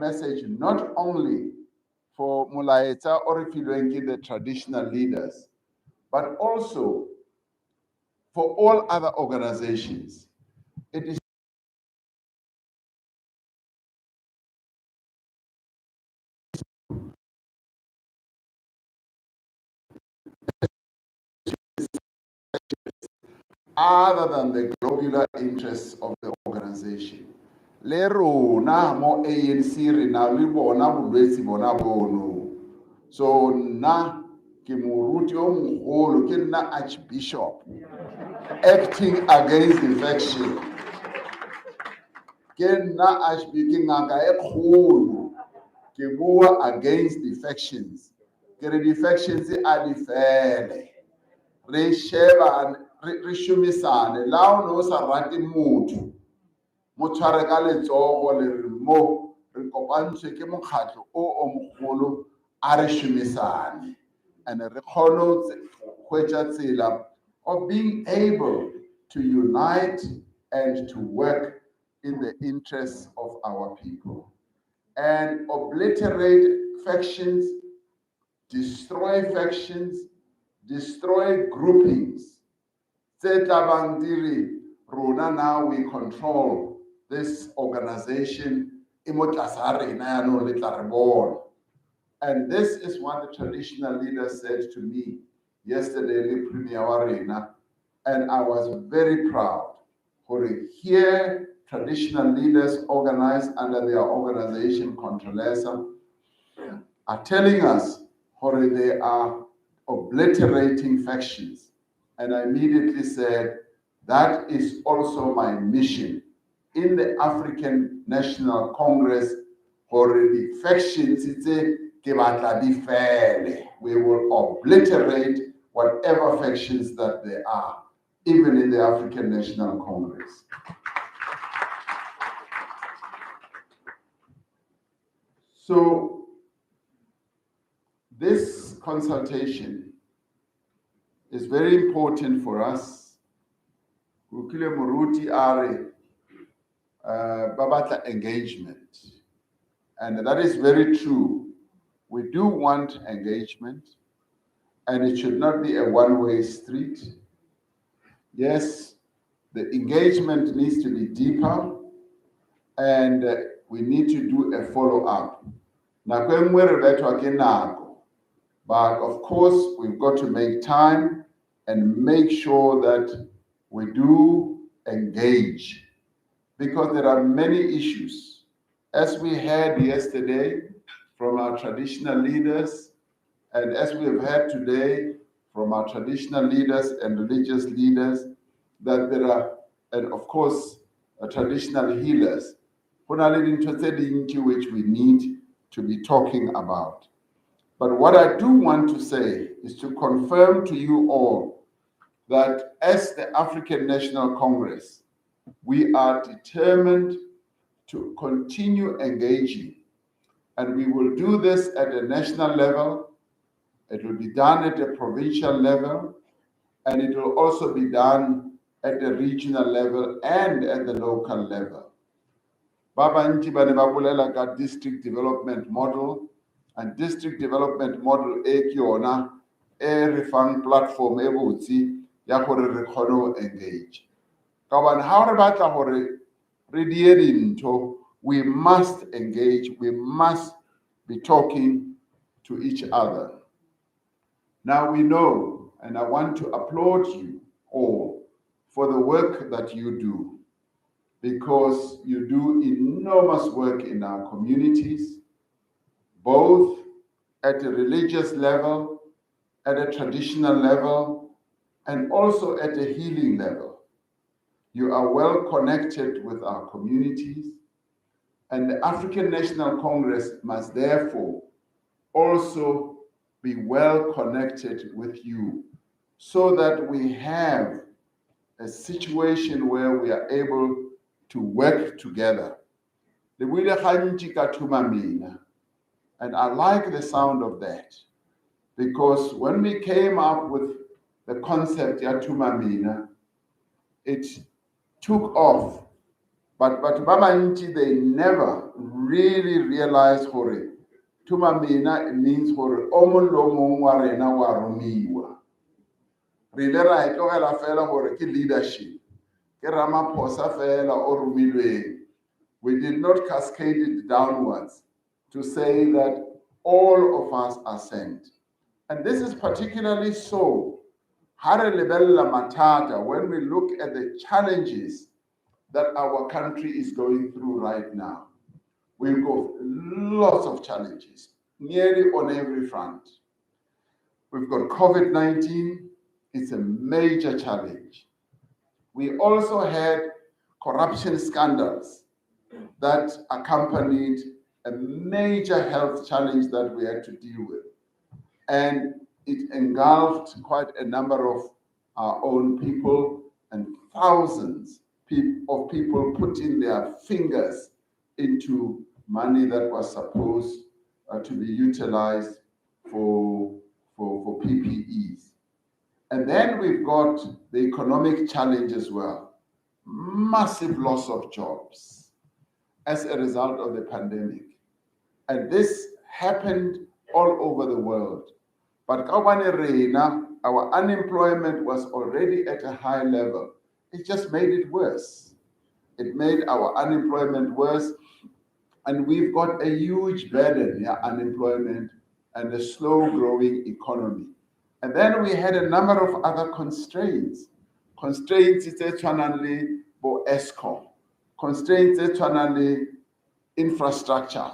message not only for Mulaetsa or Filwengi, the traditional leaders, but also for all other organizations. It is other than the globular interests of the organization. Le rona mo ANC rena le bona bolwetsi bona bono. So na ke moruti o mogolo ke nna Archbishop acting against infection. Ke nna Archbishop ke ngaka e kgolo ke bua against defections. Ke re defections a di fele. Re sheba re shumisane la o no sa rate motho mo tshware ka letsogo le re mo re kopantse ke mokgatlo o mogolo a re shumisane and re kgone hwetša tsela of being able to unite and to work in the interests of our people and obliterate factions, destroy groupings. Rona, now we control this organization. And this is what the traditional leader said to me yesterday, the Premier Warena, and I was very proud for here traditional leaders organized under their organization Controlesa are telling us how they are obliterating factions. And I immediately said, that is also my mission in the African National Congress for the factions. We will obliterate whatever factions that there are, even in the African National Congress. So this consultation is very important for us. Kukile Muruti are Babata engagement. And that is very true. We do want engagement, and it should not be a one-way street. Yes, the engagement needs to be deeper, and we need to do a follow-up. But of course, we've got to make time and make sure that we do engage, because there are many issues. As we heard yesterday from our traditional leaders, and as we have heard today from our traditional leaders and religious leaders, that there are, and of course, traditional healers, which we need to be talking about. But what I do want to say is to confirm to you all that as the African National Congress, we are determined to continue engaging. And we will do this at the national level, it will be done at the provincial level, and it will also be done at the regional level and at the local level. Baba Nti bane babulela ka district development model, and district development model e kiona e refang platform e botsi ya gore re kgone engage. Ka bana ha re batla gore re die dintho, we must engage, we must be talking to each other. Now we know, and I want to applaud you all for the work that you do, because you do enormous work in our communities, both at a religious level, at a traditional level, and also at a healing level. You are well connected with our communities, and the African National Congress must therefore also be well connected with you, so that we have a situation where we are able to work together. And I like the sound of that, because when we came up with the concept Yatumamina, it took off. But Baba Inti, they never really realized Hore. Tumamina, it means Hore, Omolomo Warena Warumiwa. Rilera Etoela Fela Hore, ki leadership. Ke Ramaphosa Fela Orumilwe. We did not cascade it downwards to say that all of us are sent. And this is particularly so, Hare Lebella Matata, when we look at the challenges that our country is going through right now. We've got lots of challenges, nearly on every front. We've got COVID-19, it's a major challenge. We also had corruption scandals that accompanied a major health challenge that we had to deal with. And it engulfed quite a number of our own people, and thousands of people putting their fingers into money that was supposed to be utilized for PPEs. And then we've got the economic challenge as well. Massive loss of jobs as a result of the pandemic. And this happened all over the world. But our unemployment was already at a high level. It just made it worse. It made our unemployment worse. And we've got a huge burden, unemployment and a slow growing economy. And then we had a number of other constraints. Constraints is eternally for ESCOM. Constraints eternally infrastructure,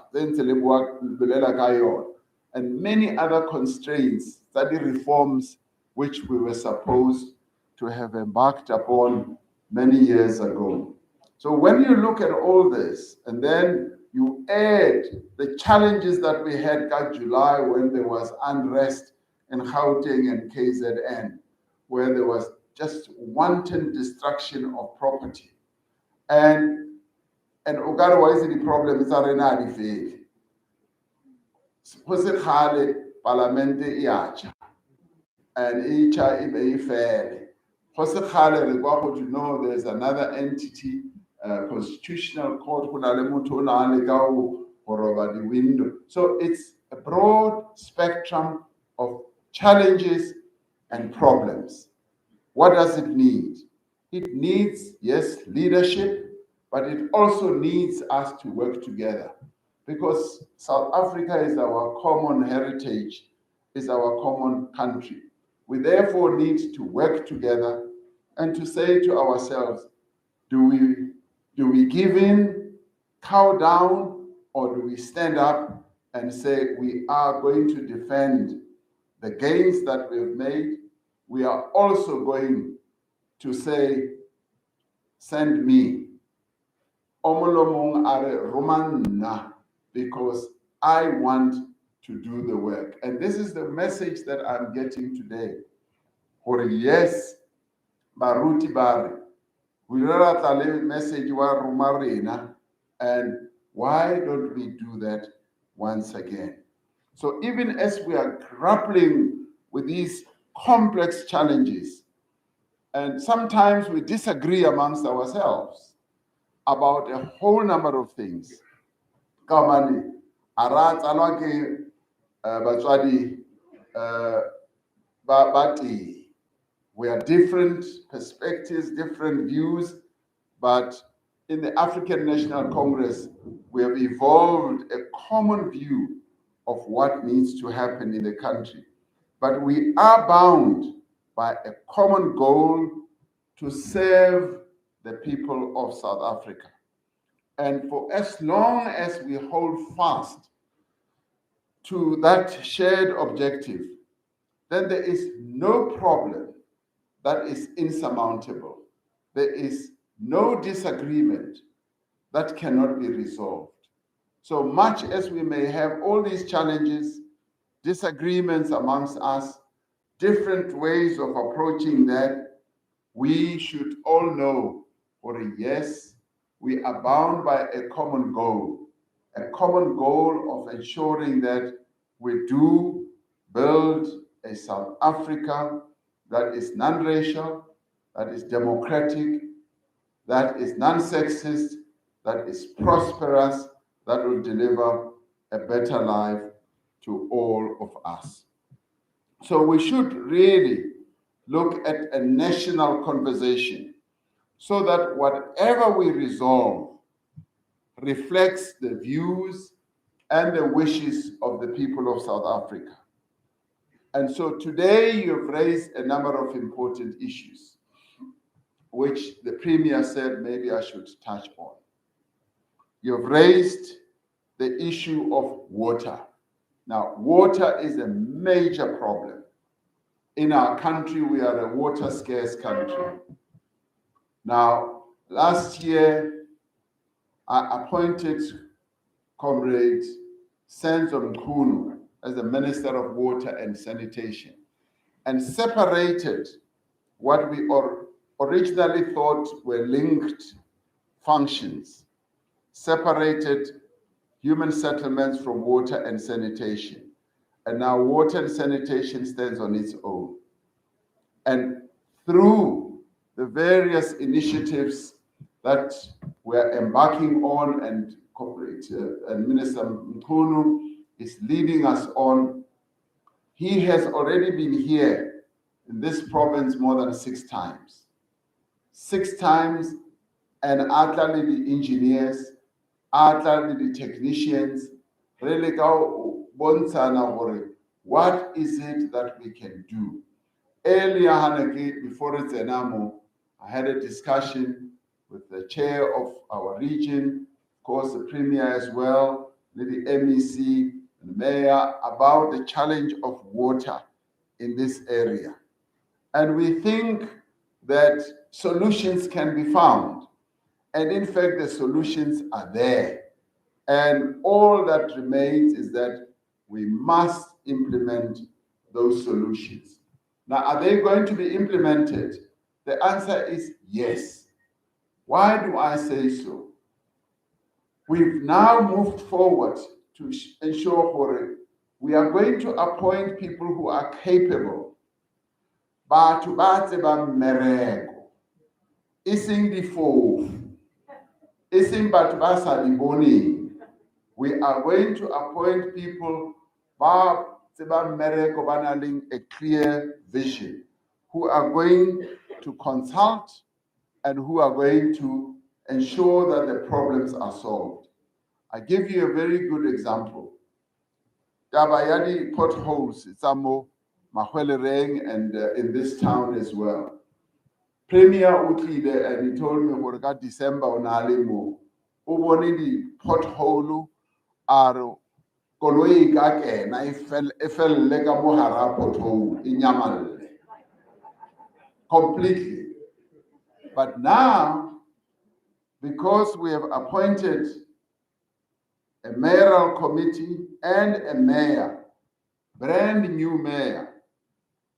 and many other constraints, study reforms, which we were supposed to have embarked upon many years ago. So when you look at all this, and then you add the challenges that we had in July, when there was unrest in Gauteng and KZN, where there was just wanton destruction of property. And otherwise the problem is already failed. Parlamente iacha. And icha ibe ifele. To know there's another entity, constitutional court, the window. So it's a broad spectrum of challenges and problems. What does it need? It needs, yes, leadership, but it also needs us to work together, because South Africa is our common heritage, is our common country. We therefore need to work together and to say to ourselves, do we give in, cow down, or do we stand up and say we are going to defend the gains that we've made? We are also going to say, send me. Omolomong are Romanna, because I want to do the work. And this is the message that I'm getting today. Or yes, Baruti Bari. We read the message wa Romarina, and why don't we do that once again? So even as we are grappling with these complex challenges, and sometimes we disagree amongst ourselves about a whole number of things. Kamani, arat alwake batswadi bati. We are different perspectives, different views, but in the African National Congress, we have evolved a common view of what needs to happen in the country. But we are bound by a common goal to serve the people of South Africa. And for as long as we hold fast to that shared objective, then there is no problem that is insurmountable. There is no disagreement that cannot be resolved. So much as we may have all these challenges, disagreements amongst us, different ways of approaching that, we should all know, or yes, we are bound by a common goal of ensuring that we do build a South Africa that is non-racial, that is democratic, that is non-sexist, that is prosperous, that will deliver a better life to all of us. So we should really look at a national conversation so that whatever we resolve reflects the views and the wishes of the people of South Africa. And so today you've raised a number of important issues, which the Premier said maybe I should touch on. You've raised the issue of water. Now, water is a major problem. In our country, we are a water scarce country. Now, last year, I appointed Comrade Senzo Mkhunu as the Minister of Water and Sanitation, and separated what we originally thought were linked functions, separated human settlements from water and sanitation. And now water and sanitation stands on its own. And through the various initiatives that we're embarking on, and Minister Mkhunu is leading us on, he has already been here in this province more than 6 times. 6 times, and atla le the engineers, atla le the technicians, really go bontana, what is it that we can do? Earlier, Haneke, before it's Enamo, I had a discussion with the chair of our region, of course the Premier as well, the MEC, and the Mayor, about the challenge of water in this area. And we think that solutions can be found. And in fact, the solutions are there. And all that remains is that we must implement those solutions. Now, are they going to be implemented? The answer is yes. Why do I say so? We've now moved forward to ensure We are going to appoint people who are capable. Batho ba tsebang mmereko, e seng difofu, e seng batho ba sa di boneng. We are going to appoint people ba tsebang mmereko, ba nang le a clear vision, who are going to consult and who are going to ensure that the problems are solved. I give you a very good example. Taba ya di potholes tsa mo Mahwelereng and in this town as well. Premier utlile and he told me gore ka December o na le mo o bone di pothole a re koloi ka kena e felle ka mo hara pothole e nyamalle completely. But now, because we have appointed a mayoral committee and a mayor, brand new mayor,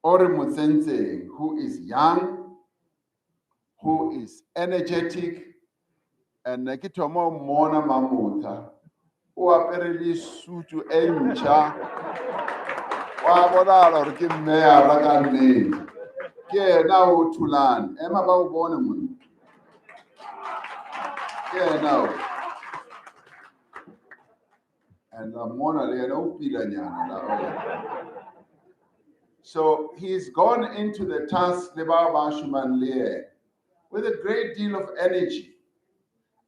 Ore Motsentseng, who is young, who is energetic, and Nekitomo Mona Mamuta, who apparently suit encha, Wabodar or Kim Mayor Ragan name. Ke now to land. Emma Bonemun. Ke now. And Mona Leno Pidanyana. So he's gone into the task with a great deal of energy.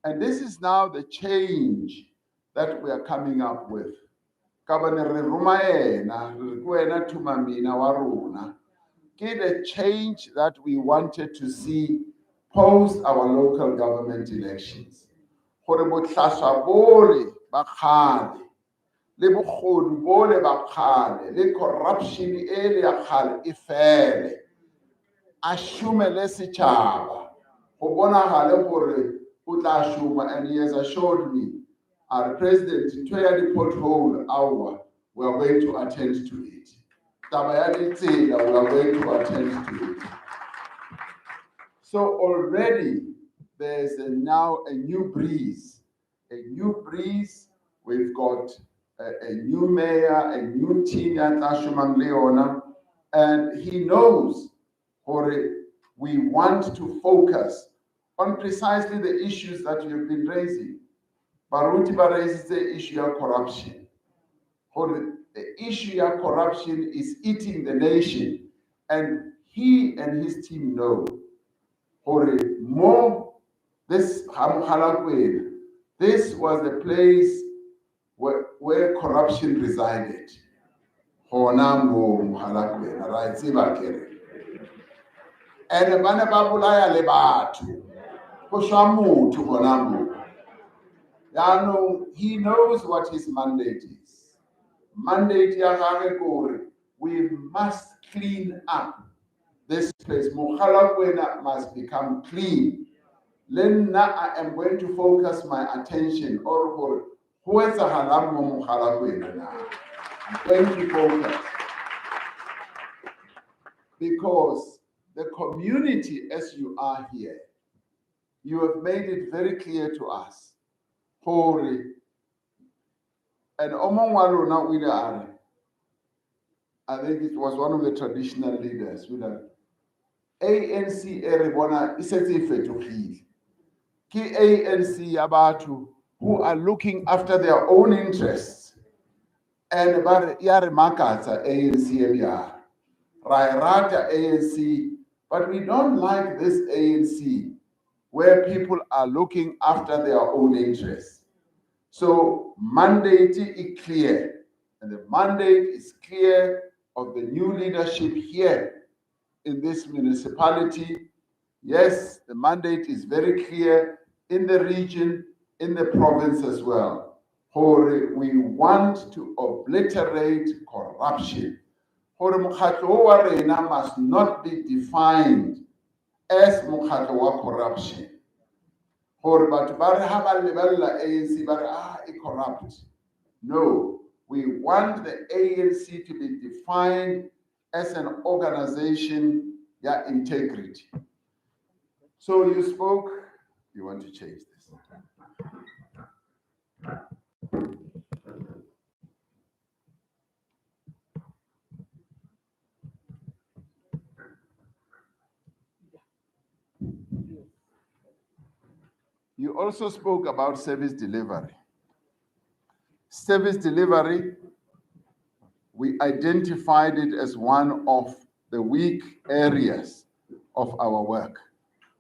And this is now the change that we are coming up with. The change that we wanted to see post our local government elections. Le bokgoni bole ba kgale le corruption ele ya kgale e fele a shumele setšhaba go bonagale gore o tla šoma. And he has assured me, our president, ntho ya di-pothole hour, we are going to attend to it. Taba ya ditsela, we are going to attend to it. So already there's now a new breeze. A new breeze. We've got a new mayor, a new team at Ashumang Leona, and he knows we want to focus on precisely the issues that you've been raising. Baruti raises the issue of corruption. The issue of corruption is eating the nation, and he and his team know. This was the place where corruption resided. And he knows what his mandate is. Mandate we must clean up this place. Mokgalakwena must become clean. Then now I am going to focus my attention on who is a halam Mokgalakwena now. I'm going to focus. Because the community, as you are here, you have made it very clear to us. And Omongwalona Wida, I think it was one of the traditional leaders, ANC Erebona Isetsi Ki ANC Yabatu, who are looking after their own interests. And Yare Makata ANC Ebiar, Rairata ANC, but we don't like this ANC where people are looking after their own interests. So mandate is clear, and the mandate is clear of the new leadership here in this municipality. Yes, the mandate is very clear in the region, in the province as well. We want to obliterate corruption. Mokgatlo wa rena must not be defined as mokgatlo wa corruption. But ANC corrupt. No, we want the ANC to be defined as an organization, integrity. So you spoke, you want to change this. You also spoke about service delivery. Service delivery, we identified it as one of the weak areas of our work.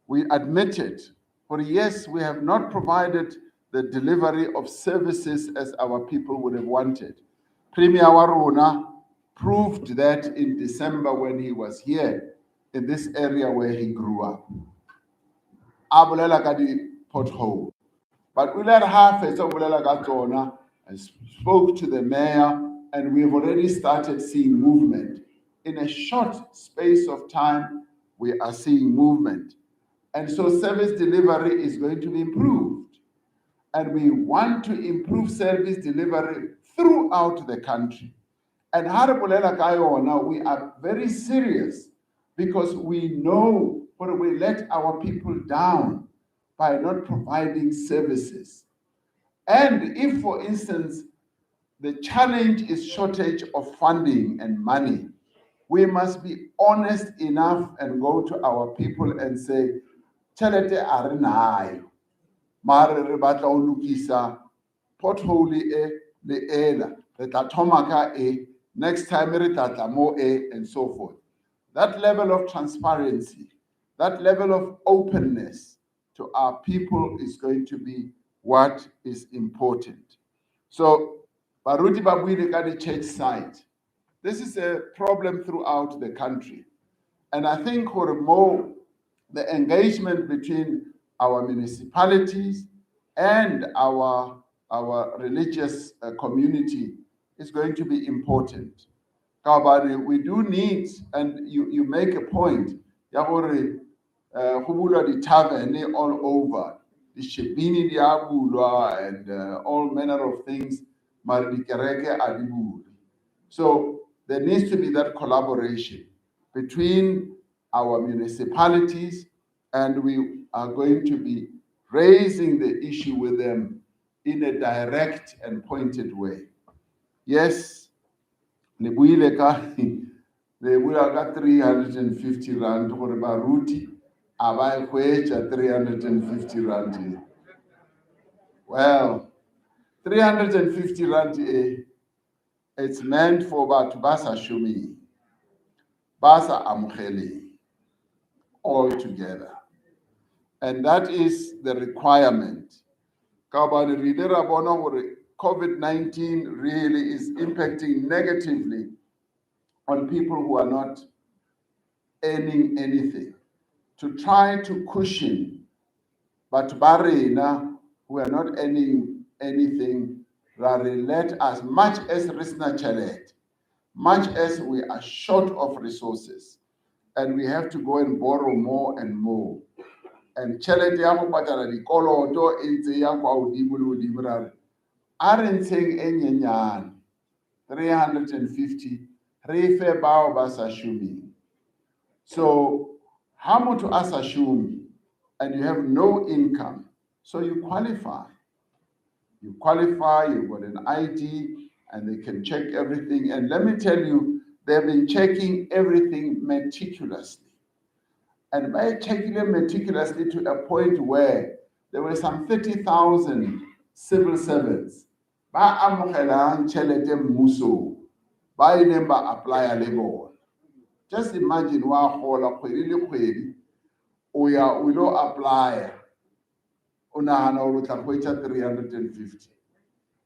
We admitted, for yes, we have not provided the delivery of services as our people would have wanted. Premier Waruna proved that in December when he was here in this area where he grew up. Abolela ka di pothole. But we let half as abolela ka tsona and spoke to the mayor, and we've already started seeing movement. In a short space of time, we are seeing movement. And so service delivery is going to be improved. And we want to improve service delivery throughout the country. And Harapulela Kayona, we are very serious because we know that we let our people down by not providing services. And if, for instance, the challenge is shortage of funding and money, we must be honest enough and go to our people and say, tšhelete a re nayo, mare re batla ho lokisa pothole e le ela, re tla thoma ka e, next time re tla tla mo e, and so forth. That level of transparency, that level of openness to our people is going to be what is important. So, Baruti Babuile ka the church side, this is a problem throughout the country. And I think for more, the engagement between our municipalities and our religious community is going to be important. Kabari, we do need, and you make a point, Yahore, Hubula the tavern all over, the Shebini the Abulwa, and all manner of things, Marikareke Adibul. So there needs to be that collaboration between our municipalities, and we are going to be raising the issue with them in a direct and pointed way. Yes, le buile ka 350 rand gore baruti a ba hwetša 350 rand. Well, 350 rand it's meant for batho ba sa shomeng, ba sa amogeleng all together. And that is the requirement. COVID-19 really is impacting negatively on people who are not earning anything. To try to cushion, but Barina, who are not earning anything, let us, much as Risna Chalet, much as we are short of resources, and we have to go and borrow more and more. And Chalet Yamopatara, the Koloto, in the Yakwa Dibulu, aren't saying Enyan 350, Refe Bao Basashumi. So, how to Asashumi, and you have no income, so you qualify. You qualify, you've got an ID, and they can check everything. And let me tell you, they've been checking everything meticulously. And by checking them meticulously to a point where there were some 30,000 civil servants. Ba amogelang tšhelete mmuso, ba ileng ba apply le bona. Just imagine wa gola kgwedi le kgwedi, o ya o lo apply, o nagana gore o tla hwetša 350.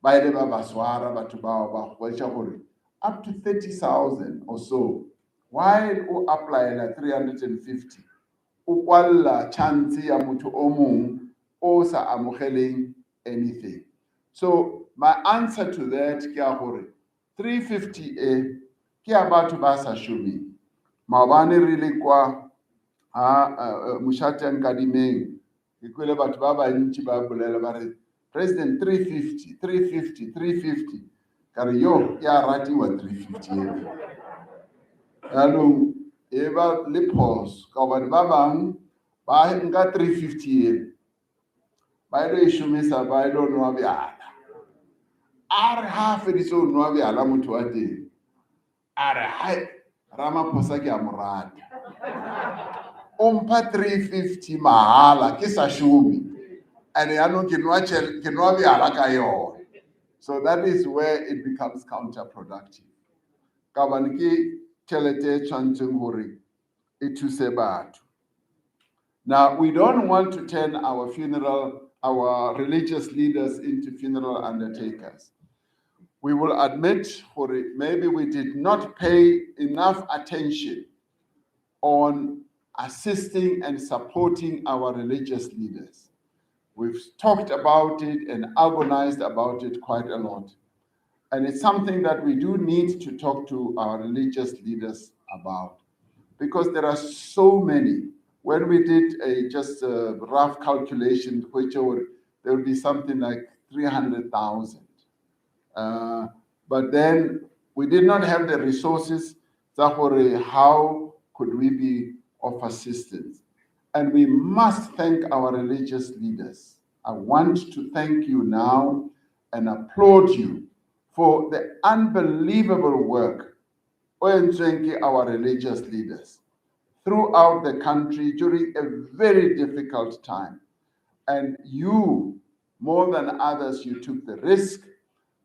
Ba ile ba ba swara batho bao ba hwetša gore up to 30,000 or so. While o applyela 350, o kwalla chance ya motho o mong o sa amogeleng anything. So my answer to that ke a gore 350 ke a batho ba sa shomeng. Maobane re le kwa Mošate Nkadimeng, ke kwele batho ba bantši ba bolela ba re President 350, 350, 350. Kare yo ke a ratiwa 350 Hello, eba le pause ka hobane ba bang ba nka 350 ba ile ishomisa ba ile no abjala. Are half it is so no abjala motho wa teng. Are hai Ramaphosa ke a morata. Umpa 350 mahala ke sa shumi. and so that is where it becomes counterproductive. Now, we don't want to turn our religious leaders into funeral undertakers. We will admit, maybe we did not pay enough attention on assisting and supporting our religious leaders. We've talked about it and agonized about it quite a lot. And it's something that we do need to talk to our religious leaders about, because there are so many. When we did just a rough calculation, which there would be something like 300,000. But then we did not have the resources. How could we be of assistance? And we must thank our religious leaders. I want to thank you now and applaud you for the unbelievable work our religious leaders throughout the country during a very difficult time. And you, more than others, you took the risk.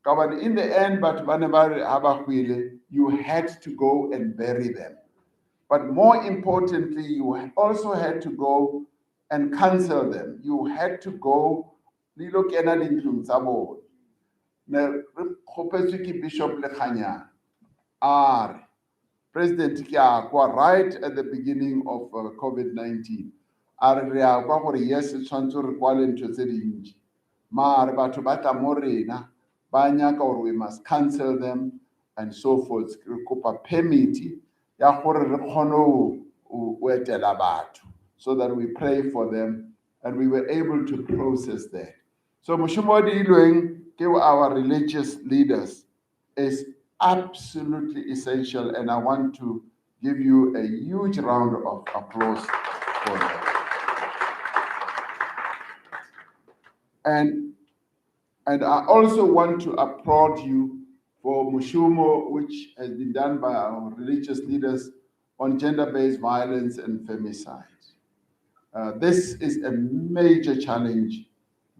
In the end, you had to go and bury them. But more importantly, you also had to go and cancel them. You had to go. Bishop Lekhanya, President Kiakwa, right at the beginning of COVID-19, yes, it's we must cancel them and so forth. So that we pray for them, and we were able to process that. So Mushumodi Ilueng gave our religious leaders is absolutely essential, and I want to give you a huge round of applause for that. And I also want to applaud you for Mushumo, which has been done by our religious leaders on gender-based violence and femicide. This is a major challenge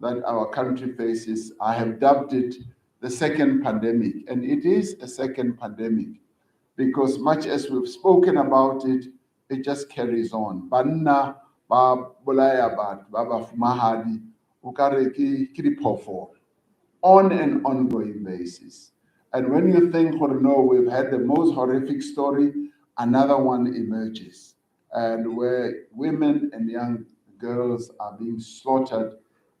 that our country faces. I have dubbed it the second pandemic, and it is a second pandemic because much as we've spoken about it, it just carries on. Banna ba bolaya bat ba fumahadi ukare ki on an ongoing basis. And when you think, no, we've had the most horrific story, another one emerges, and where women and young girls are being slaughtered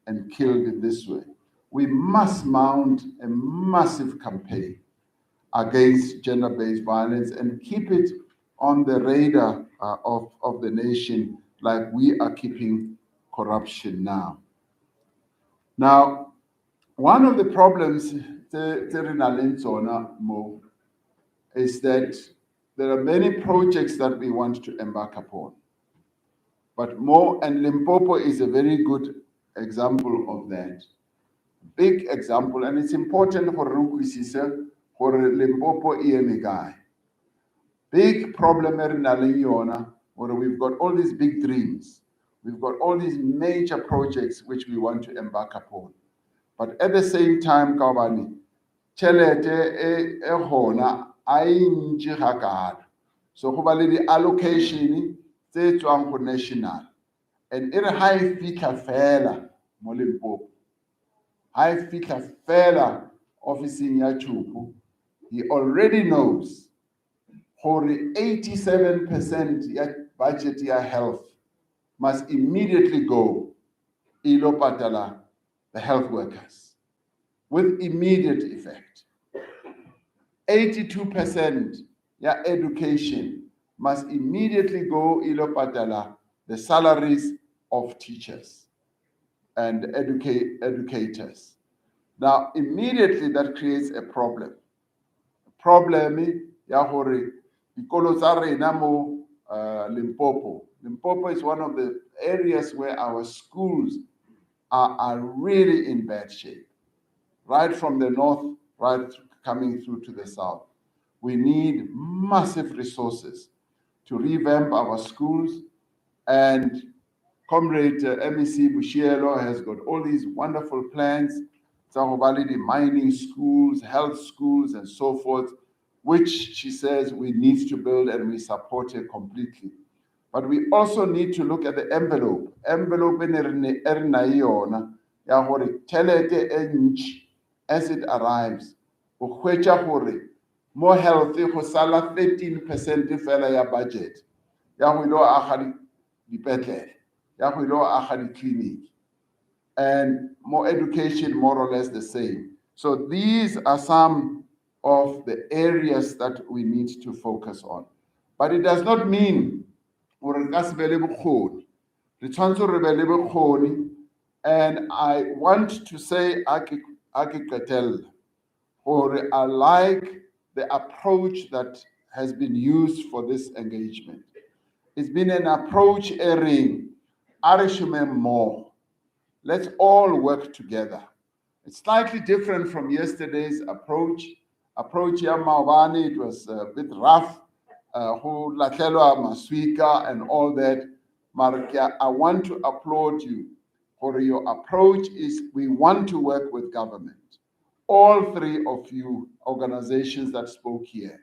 and killed in this way. We must mount a massive campaign against gender-based violence and keep it on the radar of the nation, like we are keeping corruption now. Now, one of the problems is that there are many projects that we want to embark upon. But and Limpopo is a very good example of that. Big example, and it's important for Rukwisisa, for Limpopo EMI. Big problem where we've got all these big dreams. We've got all these major projects which we want to embark upon. But at the same time, Kawani, chelete hona ainji hakad. So the allocation tse tswang go national. And in high fika fela mo Limpopo. High fika fela officing ya Chupu. He already knows for 87% ya budget ya health must immediately go ilo patala the health workers with immediate effect. 82% ya education must immediately go ilo patala the salaries of teachers and educators. Now, immediately that creates a problem. Problem ya hore dikolo tsa rena mo Limpopo. Limpopo is one of the areas where our schools are really in bad shape. Right from the north, right coming through to the south. We need massive resources to revamp our schools and Comrade MEC Bushielo has got all these wonderful plans, the mining schools, health schools, and so forth, which she says we need to build, and we support her completely. But we also need to look at the envelope. Envelope as it arrives. More healthy, go sala 13% fela ya budget. Ya go ilo aga dipetlele, ya go ilo aga clinic, and more education, more or less the same. So these are some of the areas that we need to focus on. But it does not mean and I want to say or I like the approach that has been used for this engagement. It's been an approach airing more. Let's all work together. It's slightly different from yesterday's approach. Approach Yamawani, it was a bit rough, who Lakelwa Maswika and all that. Markia, I want to applaud you for your approach. Is we want to work with government. All three of you organizations that spoke here.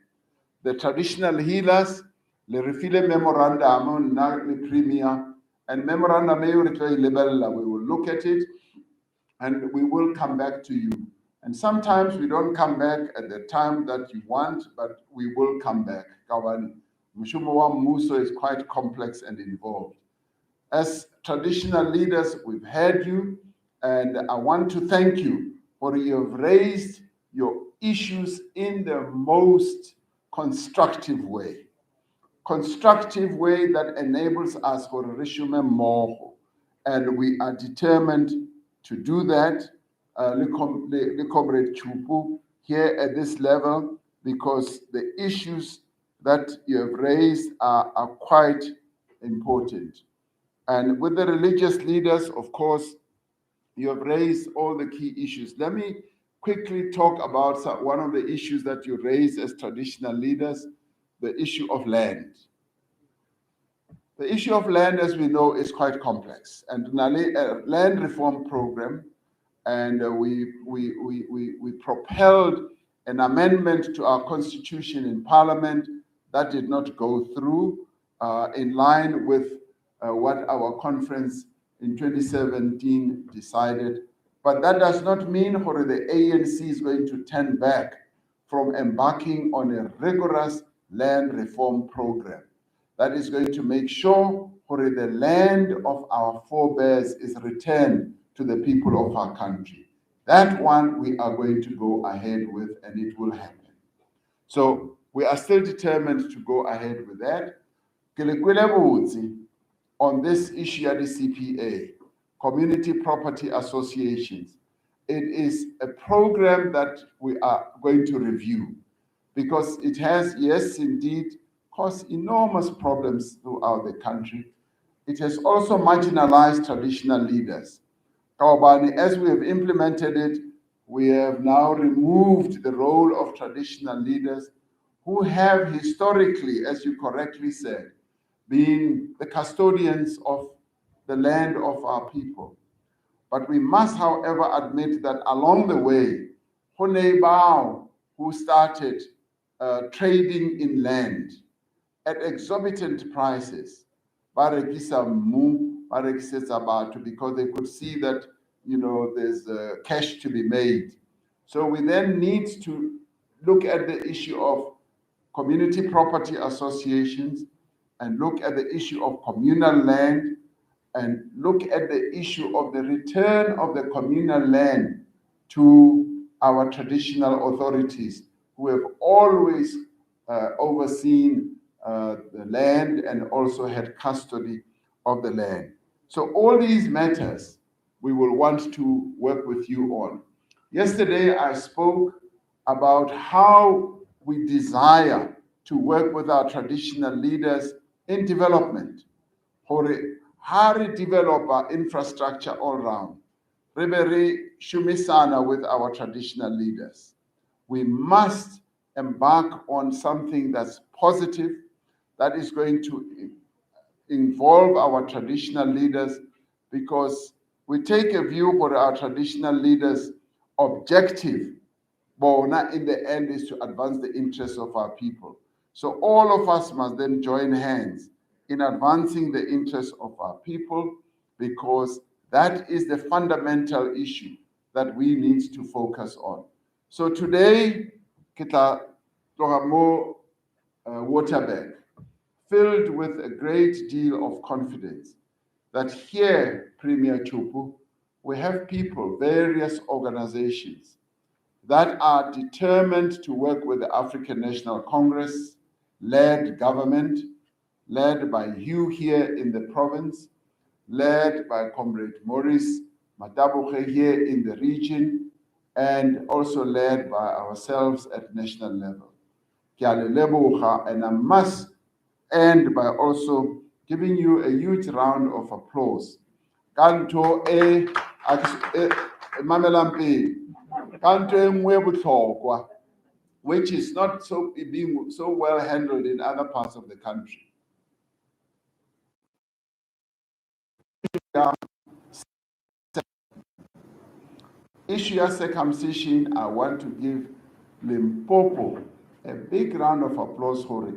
The traditional healers, le refile memorandum, the premier, and memorandum we will look at it and we will come back to you. And sometimes we don't come back at the time that you want, but we will come back. Kawani, Mushumo wa Muso is quite complex and involved. As traditional leaders, we've heard you, and I want to thank you for you have raised your issues in the most constructive way that enables us for Rishume more, and we are determined to do that. The Comrade Chupu here at this level, because the issues that you have raised are quite important. And with the religious leaders, of course, you have raised all the key issues. Let me quickly talk about one of the issues that you raised as traditional leaders, the issue of land. The issue of land, as we know, is quite complex. And land reform program, and we propelled an amendment to our constitution in Parliament that did not go through in line with what our conference in 2017 decided. But that does not mean the ANC is going to turn back from embarking on a rigorous land reform program that is going to make sure the land of our forebears is returned to the people of our country. That one we are going to go ahead with, and it will happen. So we are still determined to go ahead with that. On this issue at the CPA, Community Property Associations, it is a program that we are going to review because it has, yes, indeed, caused enormous problems throughout the country. It has also marginalized traditional leaders. As we have implemented it, we have now removed the role of traditional leaders who have historically, as you correctly said, been the custodians of the land of our people. But we must, however, admit that along the way, Honei who started trading in land at exorbitant prices, because they could see that there's cash to be made. So we then need to look at the issue of community property associations and look at the issue of communal land and look at the issue of the return of the communal land to our traditional authorities who have always overseen the land and also had custody of the land. So all these matters we will want to work with you on. Yesterday I spoke about how we desire to work with our traditional leaders in development. How to develop our infrastructure all around. Shumisana with our traditional leaders. We must embark on something that's positive, that is going to involve our traditional leaders, because we take a view for our traditional leaders' objective, but in the end is to advance the interests of our people. So all of us must then join hands in advancing the interests of our people, because that is the fundamental issue that we need to focus on. So today, kita tohamo Waterberg, filled with a great deal of confidence that here, Premier Chupu, we have people, various organizations that are determined to work with the African National Congress-led government, led by you here in the province, led by Comrade Maurice Matabuche here in the region, and also led by ourselves at national level. And I must end by also giving you a huge round of applause. Kanto which is not so being so well handled in other parts of the country. Issue of circumcision, I want to give Limpopo a big round of applause for it.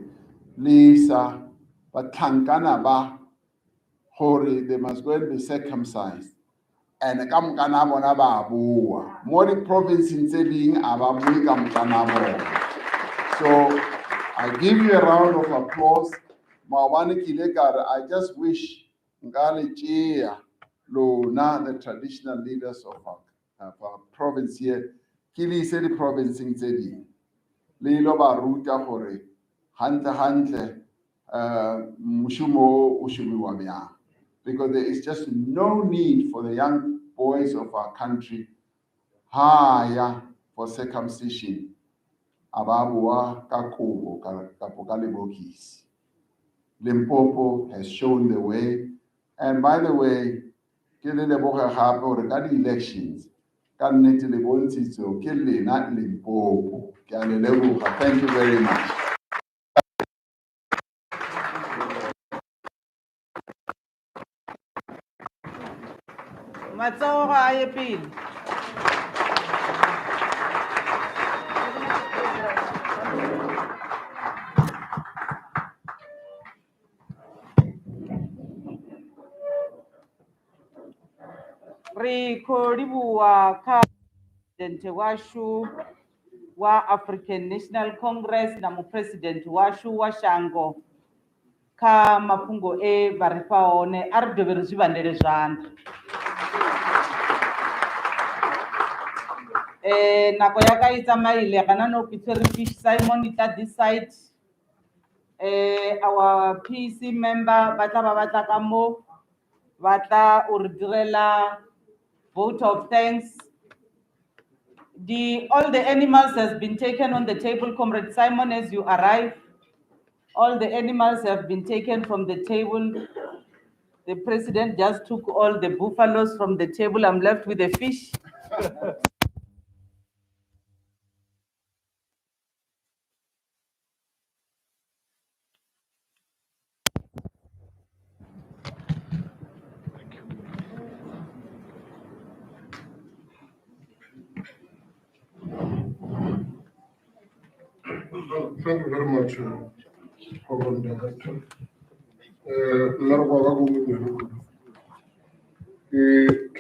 Lisa, but Tankana ba, Hori, they must go and be circumcised. And come Kanabona ba bua. Mori province in Zeling Abamui Kamkanabo. So I give you a round of applause. Mawani Kilekar, I just wish Ngali Chia Luna, the traditional leaders of our province here, Kili said the province in Zeling. Lilo Baruta Hore, Hante, Mushumo Ushumiwamia. Because there is just no need for the young boys of our country for circumcision. Ababua Kakubo Kapokalibokis. Limpopo has shown the way. And by the way, regarding elections, thank you very much. Matsoga a ye pele. Re khodibuwa ka president washu wa African National Congress na mu president washu wa shango ka mafhungo e vha ri fha hone a ri dovhe ri zwi vhandele zwanḓa. Nako ya ka e tsamaile kana no pitsere fish Simon at this side. Our PC member ba tla ba batla ka mo ba tla o re direla vote of thanks. All the animals has been taken on the table, Comrade Simon, as you arrive. All the animals have been taken from the table. The president just took all the buffaloes from the table. I'm left with the fish. Thank you very much, Honorable Director.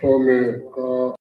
Tome